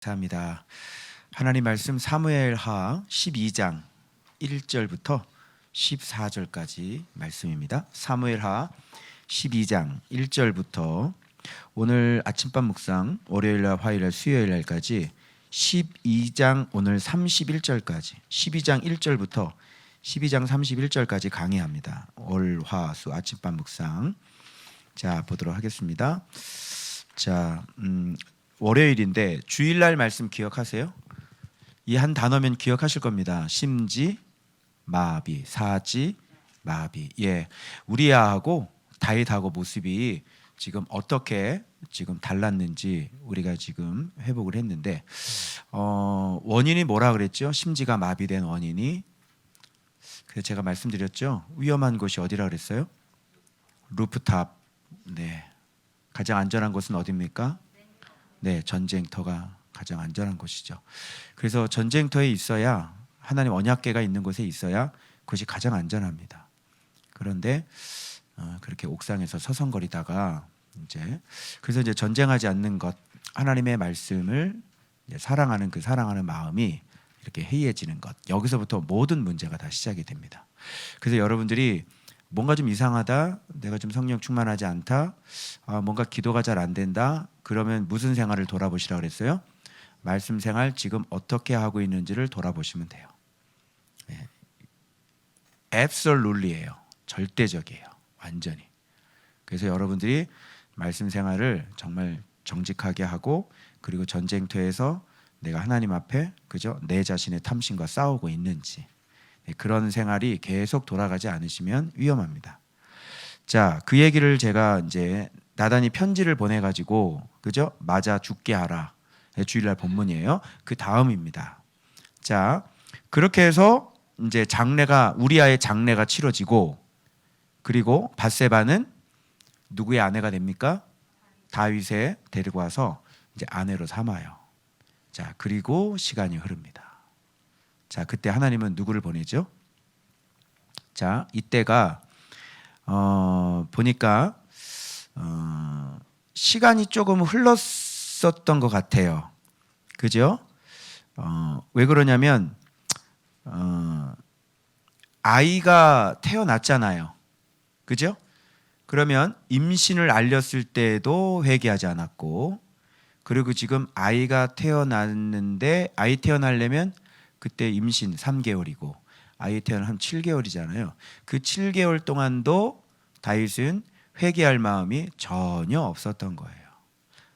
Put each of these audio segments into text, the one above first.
감사합니다. 하나님 말씀 사무엘하 12장 1절부터 14절까지 말씀입니다. 사무엘하 12장 1절부터 오늘 아침밥 묵상 월요일날 화요일날 수요일날까지 12장 오늘 31절까지 12장 1절부터 12장 31절까지 강의합니다. 월, 화, 수 아침밥 묵상 자 보도록 하겠습니다. 자 월요일인데 주일날 말씀 기억하세요? 이 한 단어면 기억하실 겁니다. 심지 마비, 사지 마비. 예, 우리야하고 다윗하고 모습이 지금 어떻게 지금 달랐는지 우리가 지금 회복을 했는데 원인이 뭐라 그랬죠? 심지가 마비된 원인이 그래서 제가 말씀드렸죠. 위험한 곳이 어디라 그랬어요? 루프탑. 네, 가장 안전한 곳은 어디입니까? 네, 전쟁터가 가장 안전한 곳이죠. 그래서 전쟁터에 있어야 하나님 언약궤가 있는 곳에 있어야 그것이 가장 안전합니다. 그런데 그렇게 옥상에서 서성거리다가 그래서 이제 전쟁하지 않는 것, 하나님의 말씀을 사랑하는 그 사랑하는 마음이 이렇게 해이해지는 것, 여기서부터 모든 문제가 다 시작이 됩니다. 그래서 여러분들이 뭔가 좀 이상하다, 내가 좀 성령 충만하지 않다, 뭔가 기도가 잘 안 된다, 그러면 무슨 생활을 돌아보시라 그랬어요? 말씀 생활 지금 어떻게 하고 있는지를 돌아보시면 돼요. 네. 앱솔룰리예요. 절대적이에요. 완전히. 그래서 여러분들이 말씀 생활을 정말 정직하게 하고 그리고 전쟁터에서 내가 하나님 앞에 그죠? 내 자신의 탐심과 싸우고 있는지 그런 생활이 계속 돌아가지 않으시면 위험합니다. 자, 그 얘기를 제가 이제 나단이 편지를 보내가지고 그죠? 맞아 죽게 하라. 주일날 본문이에요. 그 다음입니다. 자, 그렇게 해서 이제 장례가 우리아의 장례가 치러지고 그리고 밧세바는 누구의 아내가 됩니까? 다윗에 데리고 와서 이제 아내로 삼아요. 자, 그리고 시간이 흐릅니다. 자, 그때 하나님은 누구를 보내죠? 자, 이때가 보니까 시간이 조금 흘렀었던 것 같아요. 그죠? 왜 그러냐면 아이가 태어났잖아요. 그죠? 그러면 임신을 알렸을 때도 회개하지 않았고 그리고 지금 아이가 태어났는데 아이 태어나려면 그때 임신 3개월이고 아이 태어나면 7개월이잖아요. 그 7개월 동안도 다윗은 회개할 마음이 전혀 없었던 거예요.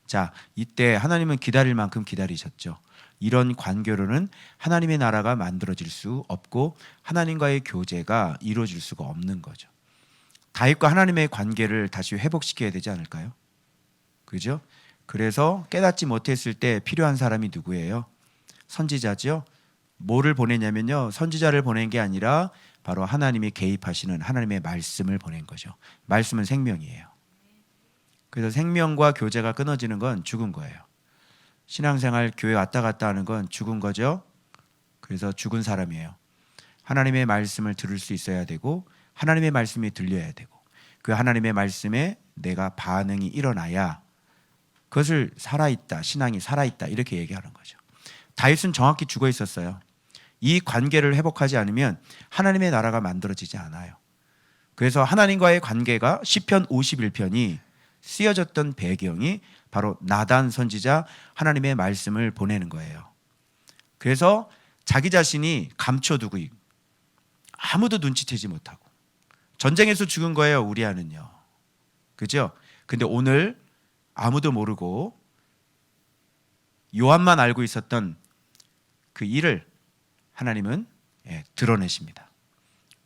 자, 이때 하나님은 기다릴 만큼 기다리셨죠. 이런 관계로는 하나님의 나라가 만들어질 수 없고 하나님과의 교제가 이루어질 수가 없는 거죠. 다윗과 하나님의 관계를 다시 회복시켜야 되지 않을까요? 그죠? 그래서 깨닫지 못했을 때 필요한 사람이 누구예요? 선지자죠. 뭐를 보내냐면요, 선지자를 보낸 게 아니라 바로 하나님이 개입하시는 하나님의 말씀을 보낸 거죠. 말씀은 생명이에요. 그래서 생명과 교제가 끊어지는 건 죽은 거예요. 신앙생활 교회 왔다 갔다 하는 건 죽은 거죠. 그래서 죽은 사람이에요. 하나님의 말씀을 들을 수 있어야 되고 하나님의 말씀이 들려야 되고 그 하나님의 말씀에 내가 반응이 일어나야 그것을 살아있다, 신앙이 살아있다 이렇게 얘기하는 거죠. 다윗은 정확히 죽어 있었어요. 이 관계를 회복하지 않으면 하나님의 나라가 만들어지지 않아요. 그래서 하나님과의 관계가 시편 51편이 쓰여졌던 배경이 바로 나단 선지자 하나님의 말씀을 보내는 거예요. 그래서 자기 자신이 감춰두고 아무도 눈치채지 못하고 전쟁에서 죽은 거예요. 우리아는요. 그죠? 근데 오늘 아무도 모르고 요한만 알고 있었던 그 일을 하나님은 드러내십니다.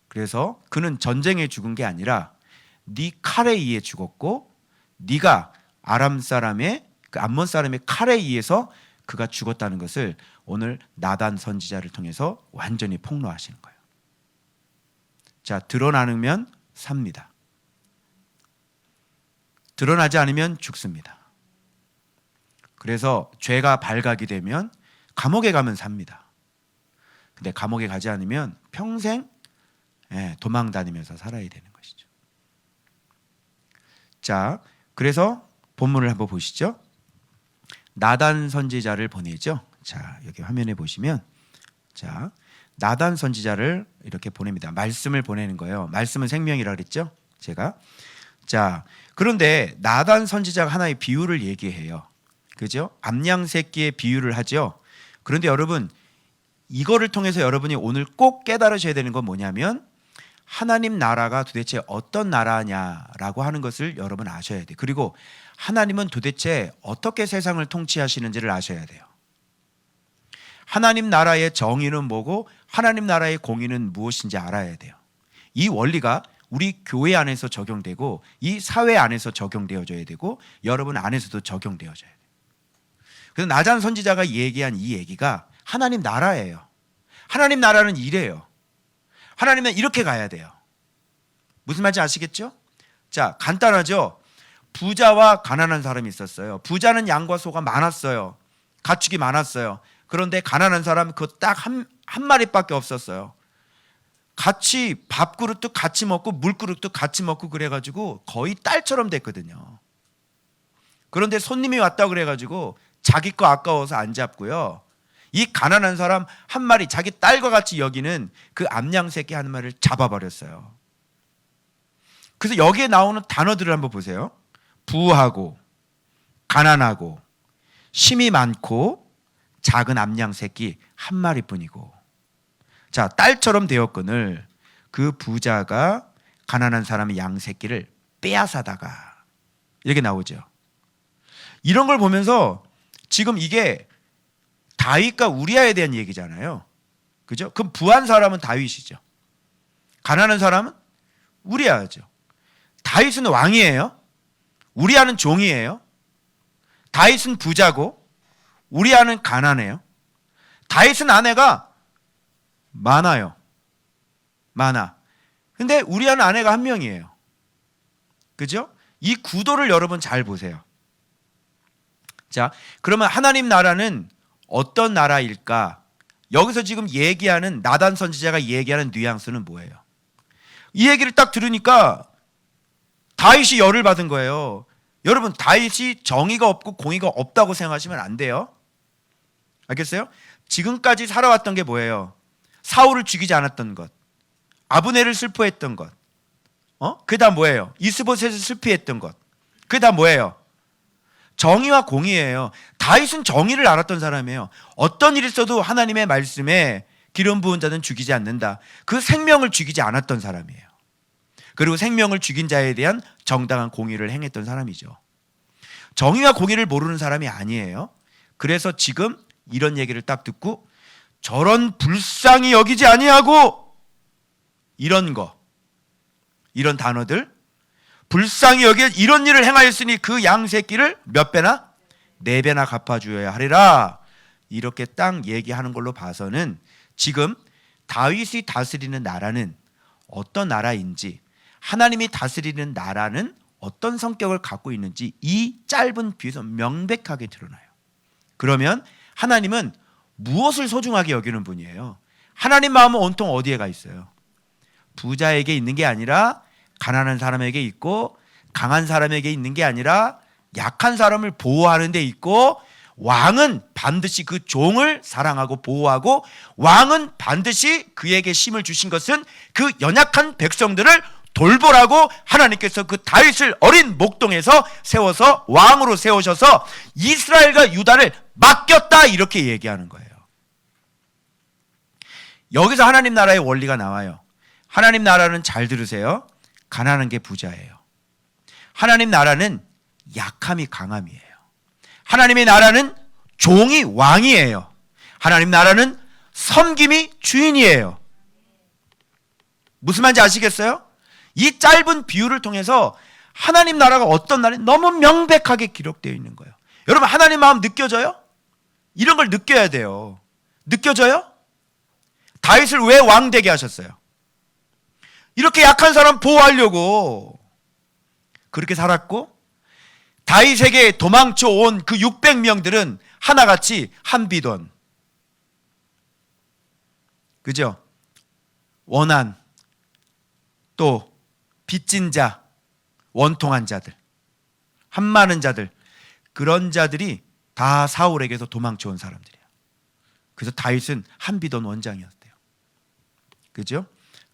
그래서 그는 전쟁에 죽은 게 아니라 네 칼에 의해 죽었고 네가 아람 사람의 그 암몬 사람의 칼에 의해서 그가 죽었다는 것을 오늘 나단 선지자를 통해서 완전히 폭로하시는 거예요. 자, 드러나면 삽니다. 드러나지 않으면 죽습니다. 그래서 죄가 발각이 되면 감옥에 가면 삽니다. 근데 감옥에 가지 않으면 평생 도망 다니면서 살아야 되는 것이죠. 자, 그래서 본문을 한번 보시죠. 나단 선지자를 보내죠. 자, 여기 화면에 보시면 자, 나단 선지자를 이렇게 보냅니다. 말씀을 보내는 거예요. 말씀은 생명이라 그랬죠? 제가. 자, 그런데 나단 선지자가 하나의 비유를 얘기해요. 그죠? 암양 새끼의 비유를 하죠. 그런데 여러분, 이거를 통해서 여러분이 오늘 꼭 깨달으셔야 되는 건 뭐냐면 하나님 나라가 도대체 어떤 나라냐라고 하는 것을 여러분 아셔야 돼요. 그리고 하나님은 도대체 어떻게 세상을 통치하시는지를 아셔야 돼요. 하나님 나라의 정의는 뭐고 하나님 나라의 공의는 무엇인지 알아야 돼요. 이 원리가 우리 교회 안에서 적용되고 이 사회 안에서 적용되어져야 되고 여러분 안에서도 적용되어져야 돼요. 그래서 나단 선지자가 얘기한 이 얘기가 하나님 나라예요. 하나님 나라는 이래요. 하나님은 이렇게 가야 돼요. 무슨 말인지 아시겠죠? 자, 간단하죠? 부자와 가난한 사람이 있었어요. 부자는 양과 소가 많았어요. 가축이 많았어요. 그런데 가난한 사람은 그 딱 한 마리밖에 없었어요. 같이 밥그릇도 같이 먹고 물그릇도 같이 먹고 그래가지고 거의 딸처럼 됐거든요. 그런데 손님이 왔다고 그래가지고 자기 거 아까워서 안 잡고요. 이 가난한 사람 한 마리 자기 딸과 같이 여기는 그 암양 새끼 한 마리를 잡아버렸어요. 그래서 여기에 나오는 단어들을 한번 보세요. 부하고 가난하고 심이 많고 작은 암양 새끼 한 마리뿐이고. 자, 딸처럼 되었거늘 그 부자가 가난한 사람의 양 새끼를 빼앗아다가 이렇게 나오죠. 이런 걸 보면서 지금 이게 다윗과 우리아에 대한 얘기잖아요. 그죠? 그럼 부한 사람은 다윗이죠. 가난한 사람은 우리아죠. 다윗은 왕이에요. 우리아는 종이에요. 다윗은 부자고 우리아는 가난해요. 다윗은 아내가 많아요. 많아. 근데 우리아는 아내가 한 명이에요. 그죠? 이 구도를 여러분 잘 보세요. 자, 그러면 하나님 나라는 어떤 나라일까? 여기서 지금 얘기하는 나단 선지자가 얘기하는 뉘앙스는 뭐예요? 이 얘기를 딱 들으니까 다윗이 열을 받은 거예요. 여러분, 다윗이 정의가 없고 공의가 없다고 생각하시면 안 돼요. 알겠어요? 지금까지 살아왔던 게 뭐예요? 사울을 죽이지 않았던 것, 아브넬을 슬퍼했던 것, 그게 다 뭐예요? 이스보셋을 슬피했던 것, 그게 다 뭐예요? 정의와 공의예요. 다윗은 정의를 알았던 사람이에요. 어떤 일이 있어도 하나님의 말씀에 기름 부은 자는 죽이지 않는다. 그 생명을 죽이지 않았던 사람이에요. 그리고 생명을 죽인 자에 대한 정당한 공의를 행했던 사람이죠. 정의와 공의를 모르는 사람이 아니에요. 그래서 지금 이런 얘기를 딱 듣고 저런 불쌍히 여기지 아니하고 이런 거, 이런 단어들, 불쌍히 여기 이런 일을 행하였으니 그 양 새끼를 몇 배나? 4배나 갚아주어야 하리라. 이렇게 딱 얘기하는 걸로 봐서는 지금 다윗이 다스리는 나라는 어떤 나라인지, 하나님이 다스리는 나라는 어떤 성격을 갖고 있는지 이 짧은 비유에서 명백하게 드러나요. 그러면 하나님은 무엇을 소중하게 여기는 분이에요? 하나님 마음은 온통 어디에 가 있어요? 부자에게 있는 게 아니라 가난한 사람에게 있고, 강한 사람에게 있는 게 아니라 약한 사람을 보호하는 데 있고, 왕은 반드시 그 종을 사랑하고 보호하고, 왕은 반드시 그에게 힘을 주신 것은 그 연약한 백성들을 돌보라고 하나님께서 그 다윗을 어린 목동에서 세워서 왕으로 세우셔서 이스라엘과 유다를 맡겼다, 이렇게 얘기하는 거예요. 여기서 하나님 나라의 원리가 나와요. 하나님 나라는, 잘 들으세요, 가난한 게 부자예요. 하나님 나라는 약함이 강함이에요. 하나님의 나라는 종이 왕이에요. 하나님 나라는 섬김이 주인이에요. 무슨 말인지 아시겠어요? 이 짧은 비유를 통해서 하나님 나라가 어떤 나라인지 너무 명백하게 기록되어 있는 거예요. 여러분, 하나님 마음 느껴져요? 이런 걸 느껴야 돼요. 느껴져요? 다윗을 왜 왕 되게 하셨어요? 이렇게 약한 사람 보호하려고 그렇게 살았고, 다윗에게 도망쳐 온 그 600명들은 하나같이 한비돈, 그죠? 원한, 또 빚진 자, 원통한 자들, 한많은 자들, 그런 자들이 다 사울에게서 도망쳐온 사람들이에요. 그래서 다윗은 한비던 원장이었대요. 그죠?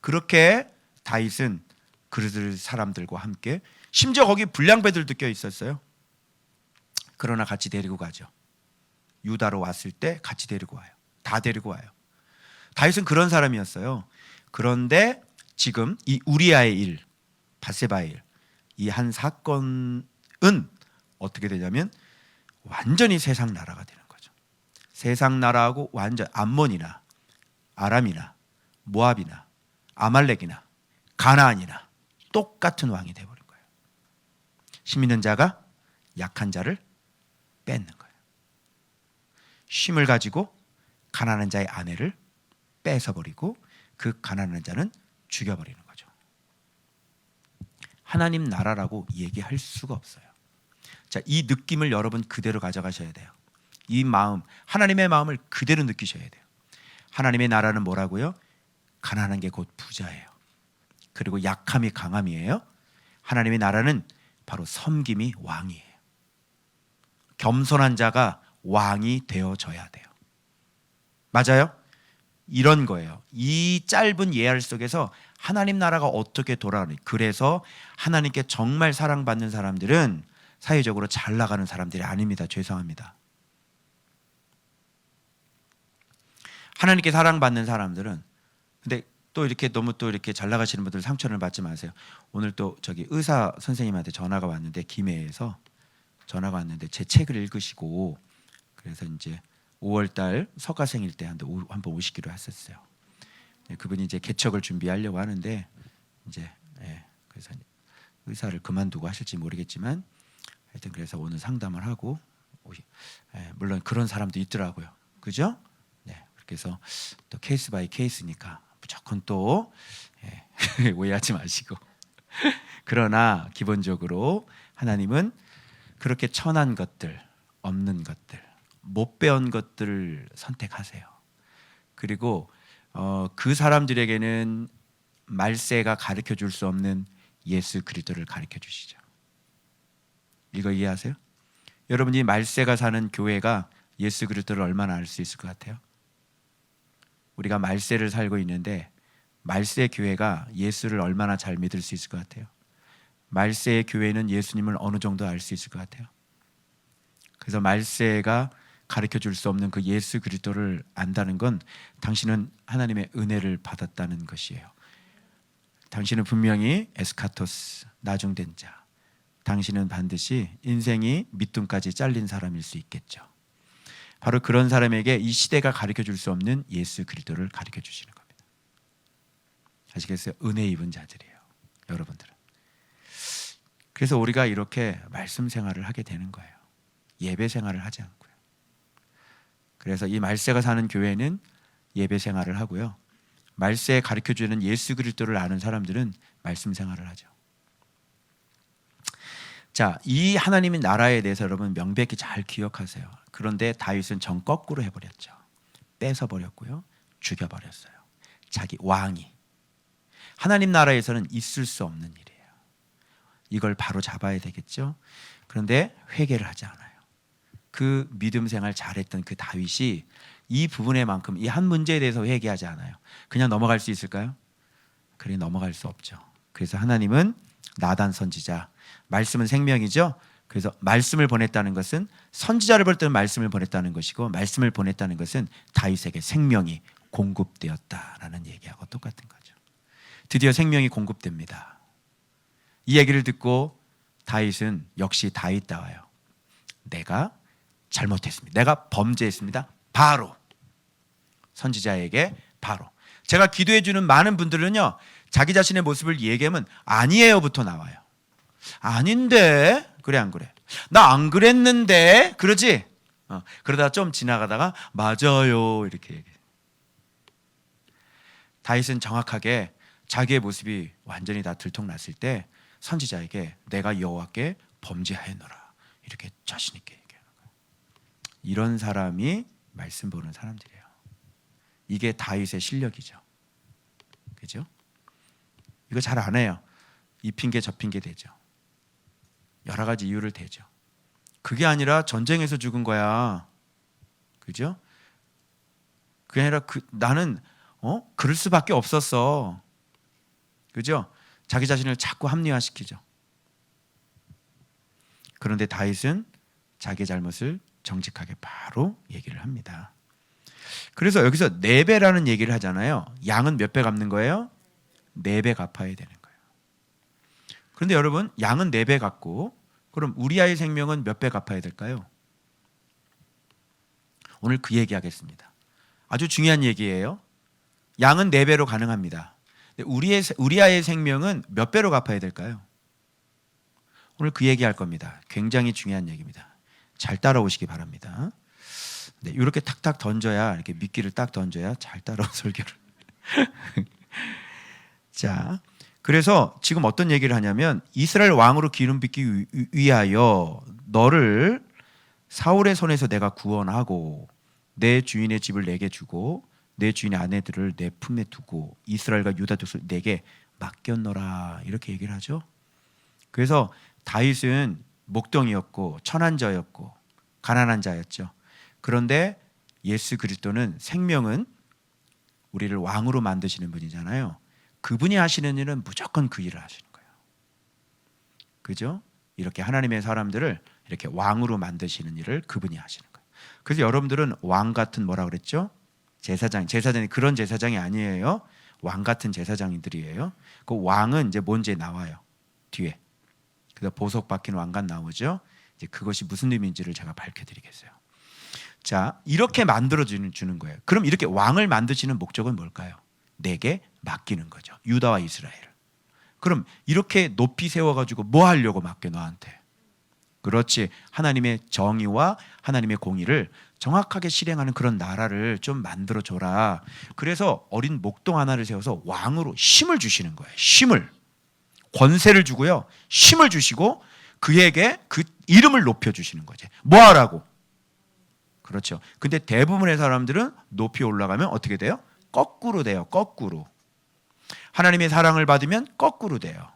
그렇게 다윗은 그들 사람들과 함께, 심지어 거기 불량배들도 껴 있었어요. 그러나 같이 데리고 가죠. 유다로 왔을 때 같이 데리고 와요. 다 데리고 와요. 다윗은 그런 사람이었어요. 그런데 지금 이 우리아의 일, 밧세바의 일, 이 한 사건은 어떻게 되냐면 완전히 세상 나라가 되는 거죠. 세상 나라하고 완전 암몬이나 아람이나 모압이나 아말렉이나 가나안이나 똑같은 왕이 되어버린 거예요. 힘 있는 자가 약한 자를 뺏는 거예요. 쉼을 가지고 가난한 자의 아내를 뺏어버리고 그 가난한 자는 죽여버리는 거죠. 하나님 나라라고 얘기할 수가 없어요. 자, 이 느낌을 여러분 그대로 가져가셔야 돼요. 이 마음, 하나님의 마음을 그대로 느끼셔야 돼요. 하나님의 나라는 뭐라고요? 가난한 게 곧 부자예요. 그리고 약함이 강함이에요. 하나님의 나라는 바로 섬김이 왕이에요. 겸손한 자가 왕이 되어져야 돼요. 맞아요? 이런 거예요. 이 짧은 예알 속에서 하나님 나라가 어떻게 돌아가는지. 그래서 하나님께 정말 사랑받는 사람들은 사회적으로 잘 나가는 사람들이 아닙니다. 죄송합니다. 하나님께 사랑받는 사람들은, 근데 또 이렇게 너무 또 이렇게 잘 나가시는 분들 상처를 받지 마세요. 오늘 또 저기 의사 선생님한테 전화가 왔는데, 김해에서 전화가 왔는데 제 책을 읽으시고, 그래서 이제 5월달 석가생일 때 한번 오시기로 했었어요. 그분이 이제 개척을 준비하려고 하는데, 이제 그래서 의사를 그만두고 하실지 모르겠지만, 하여튼 그래서 오늘 상담을 하고, 물론 그런 사람도 있더라고요. 그죠? 네, 그래서 또 케이스 바이 케이스니까 무조건 또 오해하지 마시고. 그러나 기본적으로 하나님은 그렇게 천한 것들, 없는 것들, 못 배운 것들을 선택하세요. 그리고 그 사람들에게는 말세가 가르쳐 줄 수 없는 예수 그리스도를 가르쳐 주시죠. 이거 이해하세요? 여러분이 말세가 사는 교회가 예수 그리스도를 얼마나 알 수 있을 것 같아요? 우리가 말세를 살고 있는데 말세 교회가 예수를 얼마나 잘 믿을 수 있을 것 같아요? 말세의 교회는 예수님을 어느 정도 알 수 있을 것 같아요? 그래서 말세가 가르쳐 줄 수 없는 그 예수 그리스도를 안다는 건 당신은 하나님의 은혜를 받았다는 것이에요. 당신은 분명히 에스카토스, 나중된 자, 당신은 반드시 인생이 밑둥까지 잘린 사람일 수 있겠죠. 바로 그런 사람에게 이 시대가 가르쳐 줄 수 없는 예수 그리스도를 가르쳐 주시는 겁니다. 아시겠어요? 은혜 입은 자들이에요, 여러분들은. 그래서 우리가 이렇게 말씀 생활을 하게 되는 거예요. 예배 생활을 하지 않고요. 그래서 이 말세가 사는 교회는 예배 생활을 하고요. 말세에 가르쳐주는 예수 그리스도를 아는 사람들은 말씀 생활을 하죠. 자, 이 하나님의 나라에 대해서 여러분 명백히 잘 기억하세요. 그런데 다윗은 정 거꾸로 해버렸죠. 뺏어버렸고요. 죽여버렸어요. 자기 왕이. 하나님 나라에서는 있을 수 없는 일이에요. 이걸 바로 잡아야 되겠죠. 그런데 회개를 하지 않아요. 그 믿음 생활 잘했던 그 다윗이 이 부분에만큼 이 한 문제에 대해서 회개하지 않아요. 그냥 넘어갈 수 있을까요? 그래, 넘어갈 수 없죠. 그래서 하나님은 나단 선지자, 말씀은 생명이죠. 그래서 말씀을 보냈다는 것은 선지자를 볼 때는 말씀을 보냈다는 것이고, 말씀을 보냈다는 것은 다윗에게 생명이 공급되었다라는 얘기하고 똑같은 거죠. 드디어 생명이 공급됩니다. 이 얘기를 듣고 다윗은 역시 다윗다워요. 내가 잘못했습니다. 내가 범죄했습니다. 바로 선지자에게 바로. 제가 기도해 주는 많은 분들은요, 자기 자신의 모습을 얘기하면 아니에요부터 나와요. 아닌데, 그래 안 그래? 나 안 그랬는데, 그러지? 그러다 좀 지나가다가 맞아요 이렇게 얘기해. 다윗은 정확하게 자기의 모습이 완전히 다 들통났을 때 선지자에게 내가 여호와께 범죄하였노라 이렇게 자신 있게 얘기하는 거예요. 이런 사람이 말씀 보는 사람들이에요. 이게 다윗의 실력이죠. 그죠? 이거 잘 안 해요. 이 핑계 저 핑계 대죠. 여러 가지 이유를 대죠. 그게 아니라 전쟁에서 죽은 거야. 그죠? 그게 아니라 나는 그럴 수밖에 없었어. 그죠? 자기 자신을 자꾸 합리화시키죠. 그런데 다윗은 자기의 잘못을 정직하게 바로 얘기를 합니다. 그래서 여기서 4배라는 얘기를 하잖아요. 양은 몇 배 갚는 거예요? 4배 갚아야 되는 거예요. 그런데 여러분, 양은 4배 갚고 그럼 우리아의 생명은 몇 배 갚아야 될까요? 오늘 그 얘기하겠습니다. 아주 중요한 얘기예요. 양은 4배로 가능합니다. 우리아의 생명은 몇 배로 갚아야 될까요? 오늘 그 얘기할 겁니다. 굉장히 중요한 얘기입니다. 잘 따라오시기 바랍니다. 네, 이렇게 탁탁 던져야, 이렇게 미끼를 딱 던져야 잘 따라온 설교를. 자, 그래서 지금 어떤 얘기를 하냐면 이스라엘 왕으로 기름 빚기 위하여 너를 사울의 손에서 내가 구원하고 내 주인의 집을 내게 주고 내 주인의 아내들을 내 품에 두고 이스라엘과 유다 족속을 내게 맡겼노라, 이렇게 얘기를 하죠. 그래서 다윗은 목동이었고 천한자였고 가난한 자였죠. 그런데 예수 그리스도는 생명은 우리를 왕으로 만드시는 분이잖아요. 그분이 하시는 일은 무조건 그 일을 하시는 거예요. 그죠? 이렇게 하나님의 사람들을 이렇게 왕으로 만드시는 일을 그분이 하시는 거예요. 그래서 여러분들은 왕 같은 뭐라 그랬죠? 제사장이 그런 제사장이 아니에요. 왕 같은 제사장들이에요. 그 왕은 이제 뭔지 나와요. 뒤에. 그래서 보석 박힌 왕관 나오죠. 이제 그것이 무슨 의미인지를 제가 밝혀드리겠어요. 자, 이렇게 만들어 주는 거예요. 그럼 이렇게 왕을 만드시는 목적은 뭘까요? 내게 맡기는 거죠. 유다와 이스라엘을. 그럼 이렇게 높이 세워가지고 뭐 하려고 맡겨 너한테? 그렇지, 하나님의 정의와 하나님의 공의를 정확하게 실행하는 그런 나라를 좀 만들어줘라. 그래서 어린 목동 하나를 세워서 왕으로 힘을 주시는 거예요. 힘을, 권세를 주고요, 힘을 주시고 그에게 그 이름을 높여주시는 거지. 뭐 하라고? 그렇죠. 근데 대부분의 사람들은 높이 올라가면 어떻게 돼요? 거꾸로 돼요. 거꾸로. 하나님의 사랑을 받으면 거꾸로 돼요.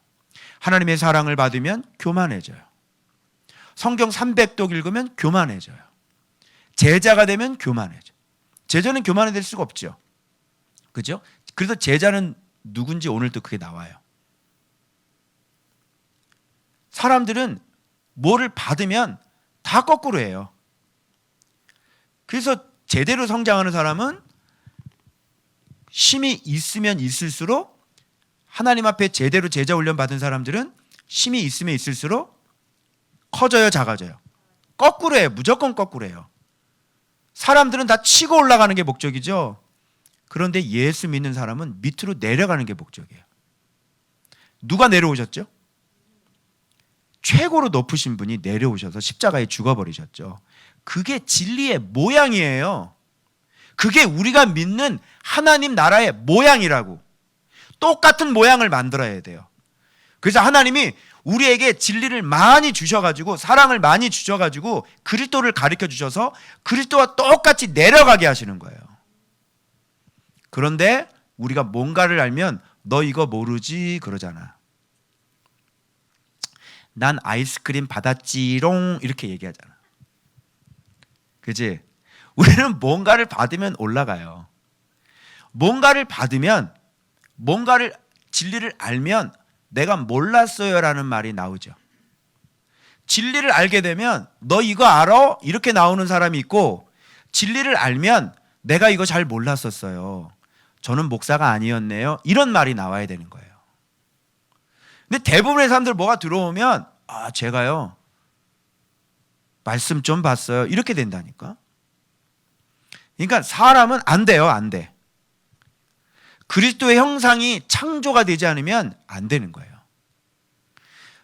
하나님의 사랑을 받으면 교만해져요. 성경 300독 읽으면 교만해져요. 제자가 되면 교만해져. 제자는 교만해질 수가 없죠. 그죠? 그래서 제자는 누군지 오늘도 그게 나와요. 사람들은 뭐를 받으면 다 거꾸로 해요. 그래서 제대로 성장하는 사람은 힘이 있으면 있을수록, 하나님 앞에 제대로 제자 훈련 받은 사람들은 힘이 있으면 있을수록 커져요, 작아져요? 거꾸로 해요. 무조건 거꾸로 해요. 사람들은 다 치고 올라가는 게 목적이죠. 그런데 예수 믿는 사람은 밑으로 내려가는 게 목적이에요. 누가 내려오셨죠? 최고로 높으신 분이 내려오셔서 십자가에 죽어버리셨죠. 그게 진리의 모양이에요. 그게 우리가 믿는 하나님 나라의 모양이라고. 똑같은 모양을 만들어야 돼요. 그래서 하나님이 우리에게 진리를 많이 주셔가지고, 사랑을 많이 주셔가지고 그리스도를 가르쳐 주셔서 그리스도와 똑같이 내려가게 하시는 거예요. 그런데 우리가 뭔가를 알면 너 이거 모르지 그러잖아. 난 아이스크림 받았지롱 이렇게 얘기하잖아. 그치? 우리는 뭔가를 받으면 올라가요. 뭔가를 받으면, 뭔가를 진리를 알면 내가 몰랐어요 라는 말이 나오죠. 진리를 알게 되면 너 이거 알아? 이렇게 나오는 사람이 있고, 진리를 알면 내가 이거 잘 몰랐었어요, 저는 목사가 아니었네요, 이런 말이 나와야 되는 거예요. 근데 대부분의 사람들 뭐가 들어오면 제가요 말씀 좀 봤어요 이렇게 된다니까. 그러니까 사람은 안 돼요. 안 돼. 그리스도의 형상이 창조가 되지 않으면 안 되는 거예요.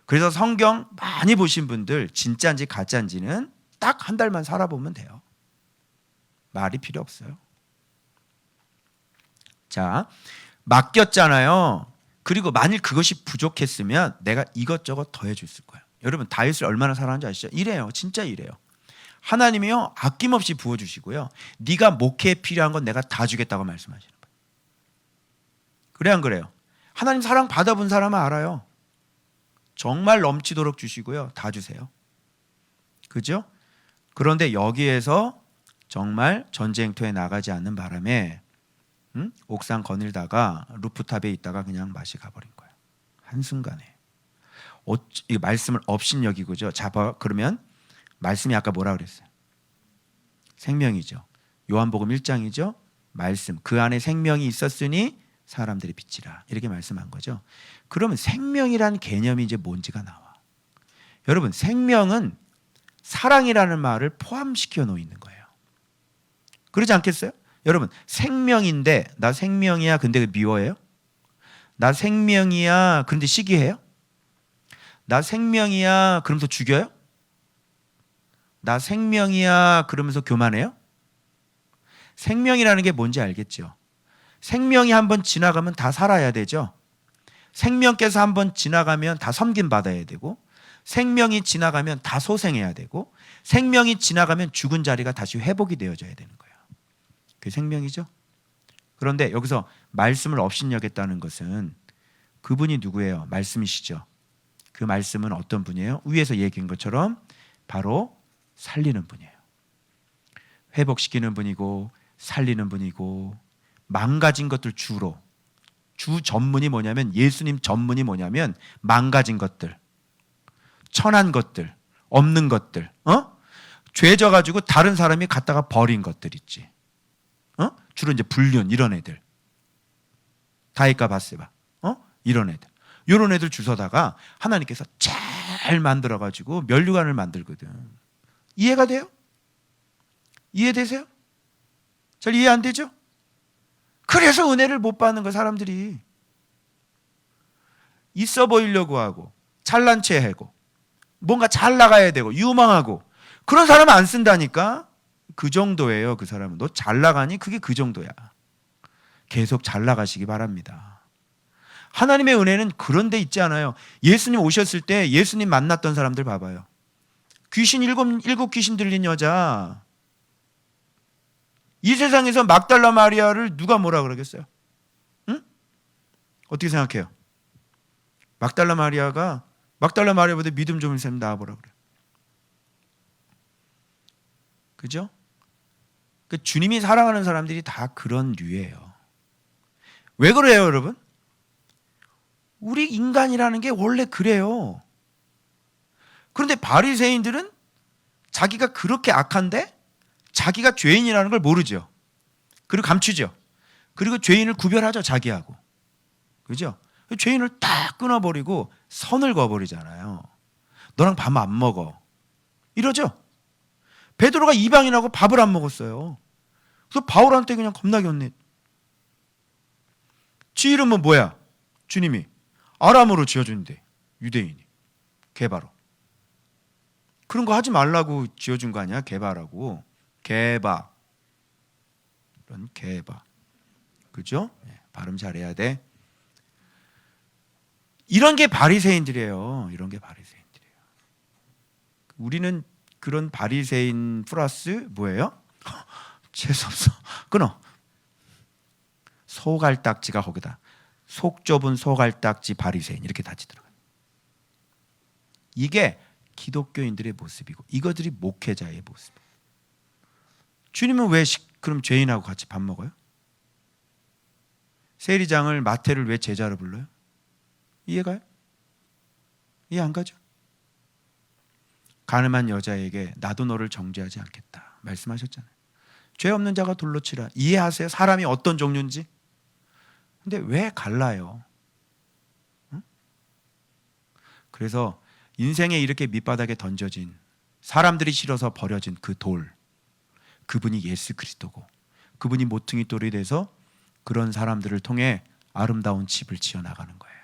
그래서 성경 많이 보신 분들 진짜인지 가짜인지는 딱 한 달만 살아보면 돼요. 말이 필요 없어요. 자, 맡겼잖아요. 그리고 만일 그것이 부족했으면 내가 이것저것 더 해줬을 거예요. 여러분 다윗을 얼마나 사랑하는지 아시죠? 이래요. 진짜 이래요. 하나님이요 아낌없이 부어주시고요, 네가 목회에 필요한 건 내가 다 주겠다고 말씀하시는 거예요. 그래 안 그래요? 하나님 사랑 받아본 사람은 알아요. 정말 넘치도록 주시고요, 다 주세요. 그죠? 그런데 여기에서 정말 전쟁터에 나가지 않는 바람에 옥상 거닐다가 루프탑에 있다가 그냥 맛이 가버린 거야. 한순간에. 이 말씀을 업신여기고죠. 그러면 말씀이 아까 뭐라 그랬어요? 생명이죠. 요한복음 1장이죠. 말씀. 그 안에 생명이 있었으니 사람들이 빛이라. 이렇게 말씀한 거죠. 그러면 생명이라는 개념이 이제 뭔지가 나와. 여러분, 생명은 사랑이라는 말을 포함시켜 놓는 거예요. 그러지 않겠어요? 여러분, 생명인데 나 생명이야 근데 미워해요? 나 생명이야 그런데 시기해요? 나 생명이야 그러면서 죽여요? 나 생명이야 그러면서 교만해요? 생명이라는 게 뭔지 알겠죠? 생명이 한번 지나가면 다 살아야 되죠. 생명께서 한번 지나가면 다 섬김받아야 되고, 생명이 지나가면 다 소생해야 되고, 생명이 지나가면 죽은 자리가 다시 회복이 되어져야 되는 거예요. 그게 생명이죠. 그런데 여기서 말씀을 업신여겼다는 것은 그분이 누구예요? 말씀이시죠. 그 말씀은 어떤 분이에요? 위에서 얘기한 것처럼 바로 살리는 분이에요. 회복시키는 분이고 살리는 분이고, 망가진 것들 주 전문이 뭐냐면, 예수님 전문이 뭐냐면 망가진 것들, 천한 것들, 없는 것들, 죄 져가지고 다른 사람이 갖다가 버린 것들 있지. 주로 이제 불륜 이런 애들, 다윗과 바세바, 이런 애들, 이런 애들 주워다가 하나님께서 잘 만들어가지고 면류관을 만들거든. 이해가 돼요? 이해되세요? 잘 이해 안 되죠? 그래서 은혜를 못 받는 거, 사람들이. 있어 보이려고 하고 잘난 체 하고 뭔가 잘 나가야 되고 유망하고, 그런 사람은 안 쓴다니까. 그 정도예요. 그 사람은. 너 잘 나가니? 그게 그 정도야. 계속 잘 나가시기 바랍니다. 하나님의 은혜는 그런 데 있지 않아요. 예수님 오셨을 때 예수님 만났던 사람들 봐봐요. 귀신 일곱 귀신 들린 여자, 이 세상에서 막달라 마리아를 누가 뭐라 그러겠어요? 응? 어떻게 생각해요? 막달라 마리아보다 믿음 좀 있으면 나와보라 그래요. 그죠? 그 주님이 사랑하는 사람들이 다 그런 류예요. 왜 그래요, 여러분? 우리 인간이라는 게 원래 그래요. 그런데 바리새인들은 자기가 그렇게 악한데 자기가 죄인이라는 걸 모르죠. 그리고 감추죠. 그리고 죄인을 구별하죠, 자기하고. 그죠? 죄인을 딱 끊어버리고 선을 그어버리잖아요. 너랑 밥 안 먹어, 이러죠. 베드로가 이방인하고 밥을 안 먹었어요. 그래서 바울한테 그냥 겁나게 혼내. 지 이름은 뭐야? 주님이 아람으로 지어준대. 유대인이. 게바로. 그런 거 하지 말라고 지어준 거 아니야? 게바라고. 게바. 이런 게바. 그죠? 발음 잘해야 돼. 이런 게 바리새인들이에요. 이런 게 바리새인들이에요. 우리는 그런 바리새인 플러스 뭐예요? 재수없어. 끊어. 소갈딱지가 거기다. 속 좁은 소갈딱지 바리새인, 이렇게 다시 들어가요. 이게 기독교인들의 모습이고, 이것들이 목회자의 모습. 주님은 왜 그럼 죄인하고 같이 밥 먹어요? 세리장을, 마태를 왜 제자로 불러요? 이해가요? 이해 안 가죠? 가늠한 여자에게 나도 너를 정죄하지 않겠다 말씀하셨잖아요. 죄 없는 자가 돌로 치라. 이해하세요? 사람이 어떤 종류인지? 근데 왜 갈라요? 응? 그래서 인생에 이렇게 밑바닥에 던져진, 사람들이 싫어서 버려진 그 돌, 그분이 예수 그리스도고, 그분이 모퉁이 돌이 돼서 그런 사람들을 통해 아름다운 집을 지어나가는 거예요.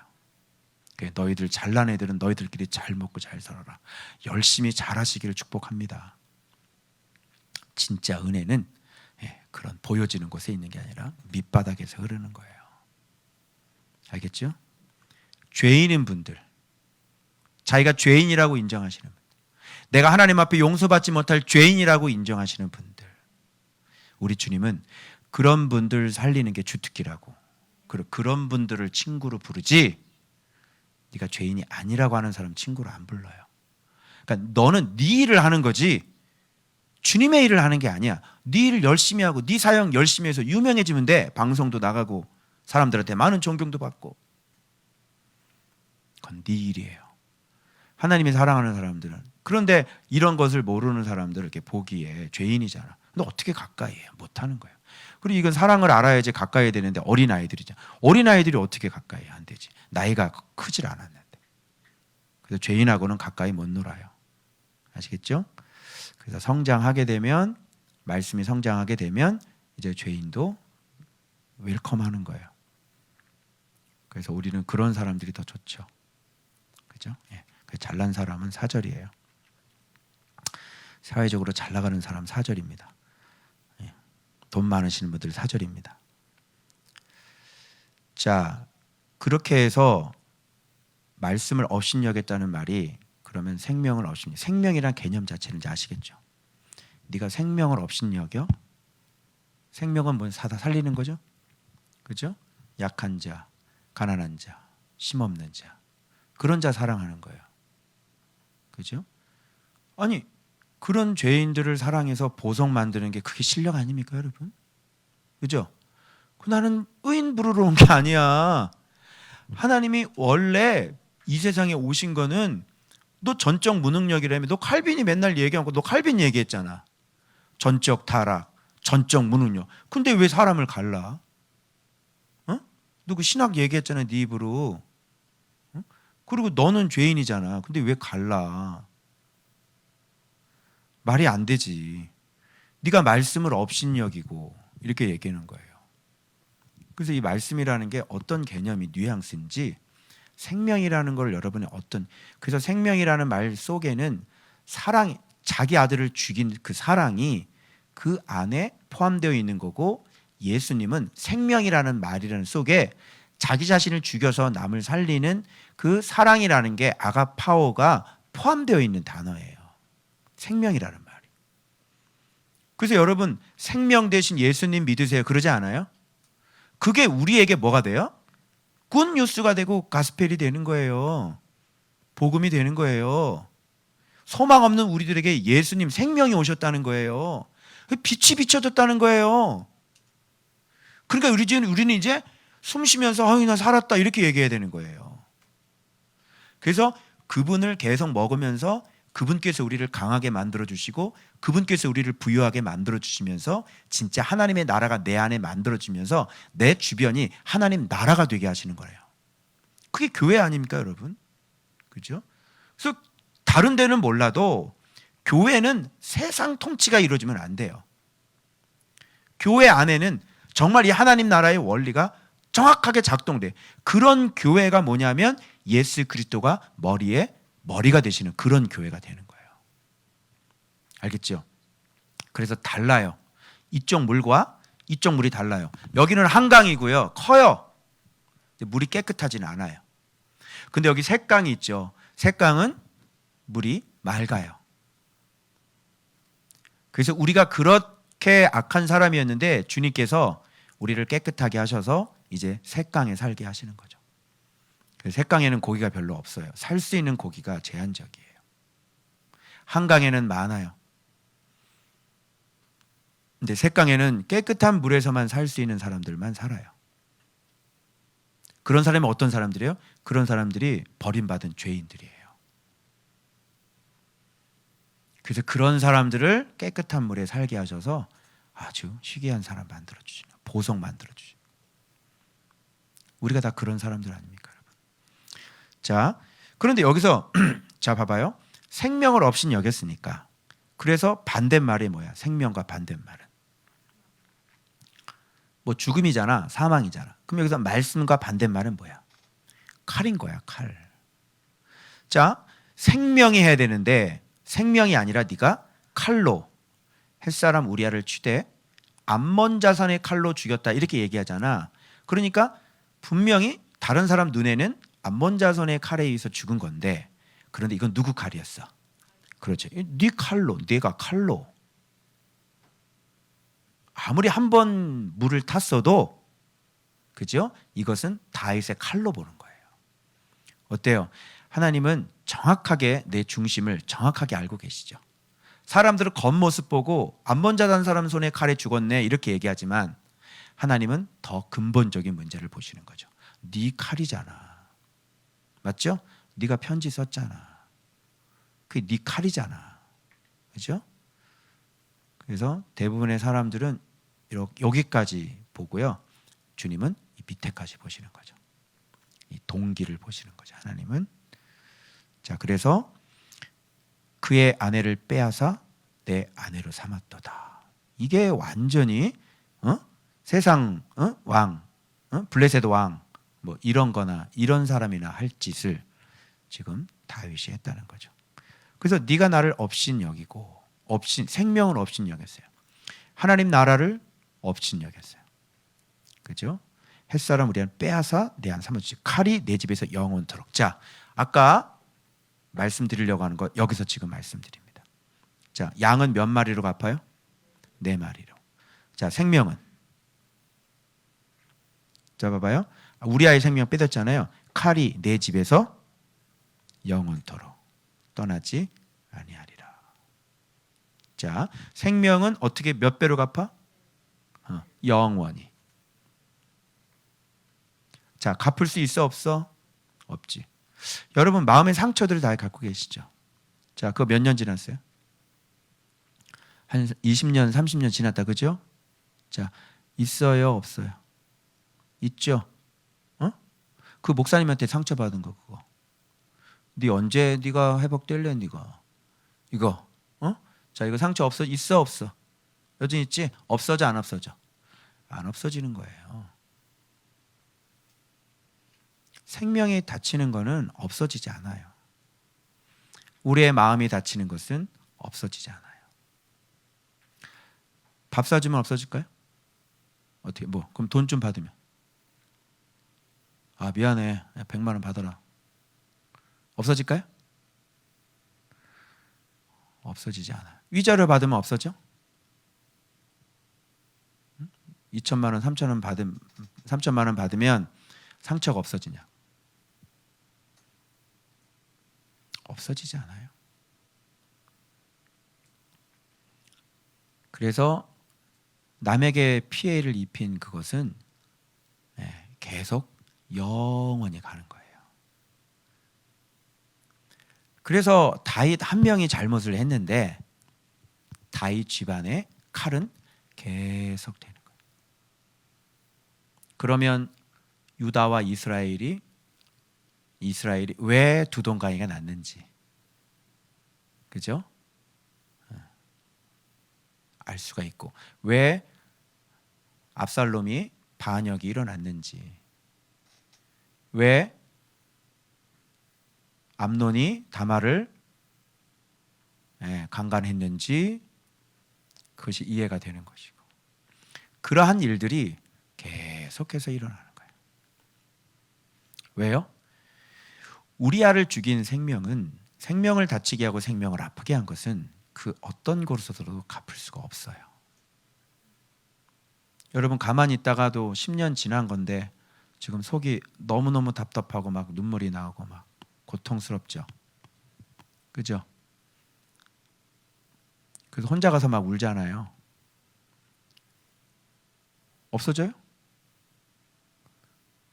너희들 잘난 애들은 너희들끼리 잘 먹고 잘 살아라. 열심히 잘하시기를 축복합니다. 진짜 은혜는 그런 보여지는 곳에 있는 게 아니라 밑바닥에서 흐르는 거예요. 알겠죠? 죄인인 분들, 자기가 죄인이라고 인정하시는 분들, 내가 하나님 앞에 용서받지 못할 죄인이라고 인정하시는 분들, 우리 주님은 그런 분들 살리는 게 주특기라고, 그런 분들을 친구로 부르지, 네가 죄인이 아니라고 하는 사람 친구로 안 불러요. 그러니까 너는 네 일을 하는 거지 주님의 일을 하는 게 아니야. 네 일을 열심히 하고 네 사역 열심히 해서 유명해지면 돼. 방송도 나가고 사람들한테 많은 존경도 받고. 그건 네 일이에요. 하나님이 사랑하는 사람들은. 그런데 이런 것을 모르는 사람들을 이렇게 보기에 죄인이잖아. 근데 어떻게 가까이 해요? 못하는 거예요. 그리고 이건 사랑을 알아야지 가까이 되는데 어린아이들이죠. 어린아이들이 어떻게 가까이 안 되지? 나이가 크질 않았는데. 그래서 죄인하고는 가까이 못 놀아요. 아시겠죠? 그래서 성장하게 되면, 말씀이 성장하게 되면 이제 죄인도 웰컴하는 거예요. 그래서 우리는 그런 사람들이 더 좋죠. 그죠? 예. 잘난 사람은 사절이에요. 사회적으로 잘 나가는 사람 사절입니다. 예. 돈 많으시는 분들 사절입니다. 자, 그렇게 해서 말씀을 업신여겼다는 말이 그러면 생명을 업신, 생명이란 개념 자체는 이제 아시겠죠? 네가 생명을 업신여겨? 생명은 뭐 사다 살리는 거죠? 그죠? 약한 자, 가난한 자, 힘없는 자, 그런 자 사랑하는 거예요. 그죠? 아니 그런 죄인들을 사랑해서 보석 만드는 게 그게 실력 아닙니까, 여러분? 그죠? 나는 의인 부르러 온 게 아니야. 하나님이 원래 이 세상에 오신 거는 너 전적 무능력이라며. 너 칼빈이 맨날 얘기하고 너 칼빈 얘기했잖아. 전적 타락, 전적 무능력. 근데 왜 사람을 갈라? 어? 너 그 신학 얘기했잖아, 네 입으로. 어? 그리고 너는 죄인이잖아. 근데 왜 갈라? 말이 안 되지. 네가 말씀을 업신여기고 이렇게 얘기하는 거예요. 그래서 이 말씀이라는 게 어떤 개념이 뉘앙스인지, 생명이라는 걸 여러분이 어떤, 그래서 생명이라는 말 속에는 사랑, 자기 아들을 죽인 그 사랑이 그 안에 포함되어 있는 거고, 예수님은 생명이라는 말이라는 속에 자기 자신을 죽여서 남을 살리는 그 사랑이라는 게 아가파오가 포함되어 있는 단어예요. 생명이라는 말이. 그래서 여러분 생명 대신 예수님 믿으세요. 그러지 않아요? 그게 우리에게 뭐가 돼요? 굿뉴스가 되고 가스펠이 되는 거예요. 복음이 되는 거예요. 소망 없는 우리들에게 예수님 생명이 오셨다는 거예요. 빛이 비춰졌다는 거예요. 그러니까 우리는 이제 숨 쉬면서 나 살았다 이렇게 얘기해야 되는 거예요. 그래서 그분을 계속 먹으면서 그분께서 우리를 강하게 만들어주시고 그분께서 우리를 부유하게 만들어주시면서 진짜 하나님의 나라가 내 안에 만들어지면서 내 주변이 하나님 나라가 되게 하시는 거예요. 그게 교회 아닙니까, 여러분? 그죠? 그래서 다른 데는 몰라도 교회는 세상 통치가 이루어지면 안 돼요. 교회 안에는 정말 이 하나님 나라의 원리가 정확하게 작동돼. 그런 교회가 뭐냐면 예수 그리스도가 머리가 되시는 그런 교회가 되는 거예요. 알겠죠? 그래서 달라요. 이쪽 물과 이쪽 물이 달라요. 여기는 한강이고요. 커요. 물이 깨끗하지는 않아요. 근데 여기 샛강이 있죠. 샛강은 물이 맑아요. 그래서 우리가 그렇게 악한 사람이었는데 주님께서 우리를 깨끗하게 하셔서 이제 샛강에 살게 하시는 거죠. 샛강에는 고기가 별로 없어요. 살 수 있는 고기가 제한적이에요. 한강에는 많아요. 근데 샛강에는 깨끗한 물에서만 살 수 있는 사람들만 살아요. 그런 사람이 어떤 사람들이에요? 그런 사람들이 버림받은 죄인들이에요. 그래서 그런 사람들을 깨끗한 물에 살게 하셔서 아주 희귀한 사람 만들어주시는, 보석 만들어주시는. 우리가 다 그런 사람들 아닙니까, 여러분? 자, 그런데 여기서 자 봐봐요. 생명을 없인 여겼으니까. 그래서 반대말이 뭐야? 생명과 반대말은 뭐 죽음이잖아, 사망이잖아. 그럼 여기서 말씀과 반대말은 뭐야? 칼인 거야, 칼. 자, 생명이 해야 되는데 생명이 아니라 네가 칼로 햇사람 우리아를 치되 암몬 자손의 칼로 죽였다 이렇게 얘기하잖아. 그러니까 분명히 다른 사람 눈에는 암몬 자손의 칼에 의해서 죽은 건데, 그런데 이건 누구 칼이었어? 그렇죠. 네 칼로, 네가 칼로. 아무리 한 번 물을 탔어도, 그죠? 이것은 다윗의 칼로 보는 거예요. 어때요? 하나님은 정확하게 내 중심을 정확하게 알고 계시죠. 사람들은 겉모습 보고 암몬자단 사람 손에 칼에 죽었네 이렇게 얘기하지만 하나님은 더 근본적인 문제를 보시는 거죠. 네 칼이잖아. 맞죠? 네가 편지 썼잖아. 그게 네 칼이잖아. 그렇죠? 그래서 대부분의 사람들은 여기까지 보고요. 주님은 이 밑에까지 보시는 거죠. 이 동기를 보시는 거죠. 하나님은. 자, 그래서 그의 아내를 빼앗아 내 아내로 삼았도다. 이게 완전히 세상 왕, 블레셋 왕, 뭐 이런 거나 이런 사람이나 할 짓을 지금 다윗이 했다는 거죠. 그래서 네가 나를 업신 여기고 생명을 업신 여겼어요. 하나님 나라를 업신 여겼어요. 그죠? 햇사람 우리는 빼앗아 내 안 삼아주지. 칼이 내 집에서 영원토록. 자, 아까 말씀드리려고 하는 거 여기서 지금 말씀드립니다. 자, 양은 몇 마리로 갚아요? 4마리로. 자, 생명은? 자, 봐봐요. 우리 아이 생명 뺏었잖아요. 칼이 내 집에서 영원토록 떠나지 아니하리라. 자, 생명은 어떻게 몇 배로 갚아? 영원히. 자, 갚을 수 있어 없어? 없지. 여러분 마음의 상처들을 다 갖고 계시죠. 자, 그거 몇 년 지났어요? 한 20년, 30년 지났다, 그죠? 자, 있어요, 없어요? 있죠. 그 목사님한테 상처받은 거 그거. 네 언제 네가 회복될래 네가? 이거, 자, 이거 상처 있어 없어? 여전히 있지? 없어져 안 없어져? 안 없어지는 거예요. 생명이 다치는 것은 없어지지 않아요. 우리의 마음이 다치는 것은 없어지지 않아요. 밥 사주면 없어질까요? 어떻게 그럼 돈 좀 받으면 미안해 100만 원 받아라. 없어질까요? 없어지지 않아요. 위자료 받으면 없어져? 2천만 원, 3천만 원 받으면 상처가 없어지냐? 없어지지 않아요. 그래서 남에게 피해를 입힌 그것은 계속 영원히 가는 거예요. 그래서 다윗 한 명이 잘못을 했는데 다윗 집안의 칼은 계속 되는 거예요. 그러면 유다와 이스라엘이 왜 두 동강이가 났는지, 그죠? 알 수가 있고, 왜 압살롬이 반역이 일어났는지, 왜 암논이 다말을 강간했는지 그것이 이해가 되는 것이고, 그러한 일들이 계속해서 일어나는 거예요. 왜요? 우리아를 죽인 생명을 다치게 하고 생명을 아프게 한 것은 그 어떤 곳에서도 갚을 수가 없어요. 여러분 가만히 있다가도 10년 지난 건데 지금 속이 너무너무 답답하고 막 눈물이 나오고 막 고통스럽죠. 그죠? 그래서 혼자 가서 막 울잖아요. 없어져요?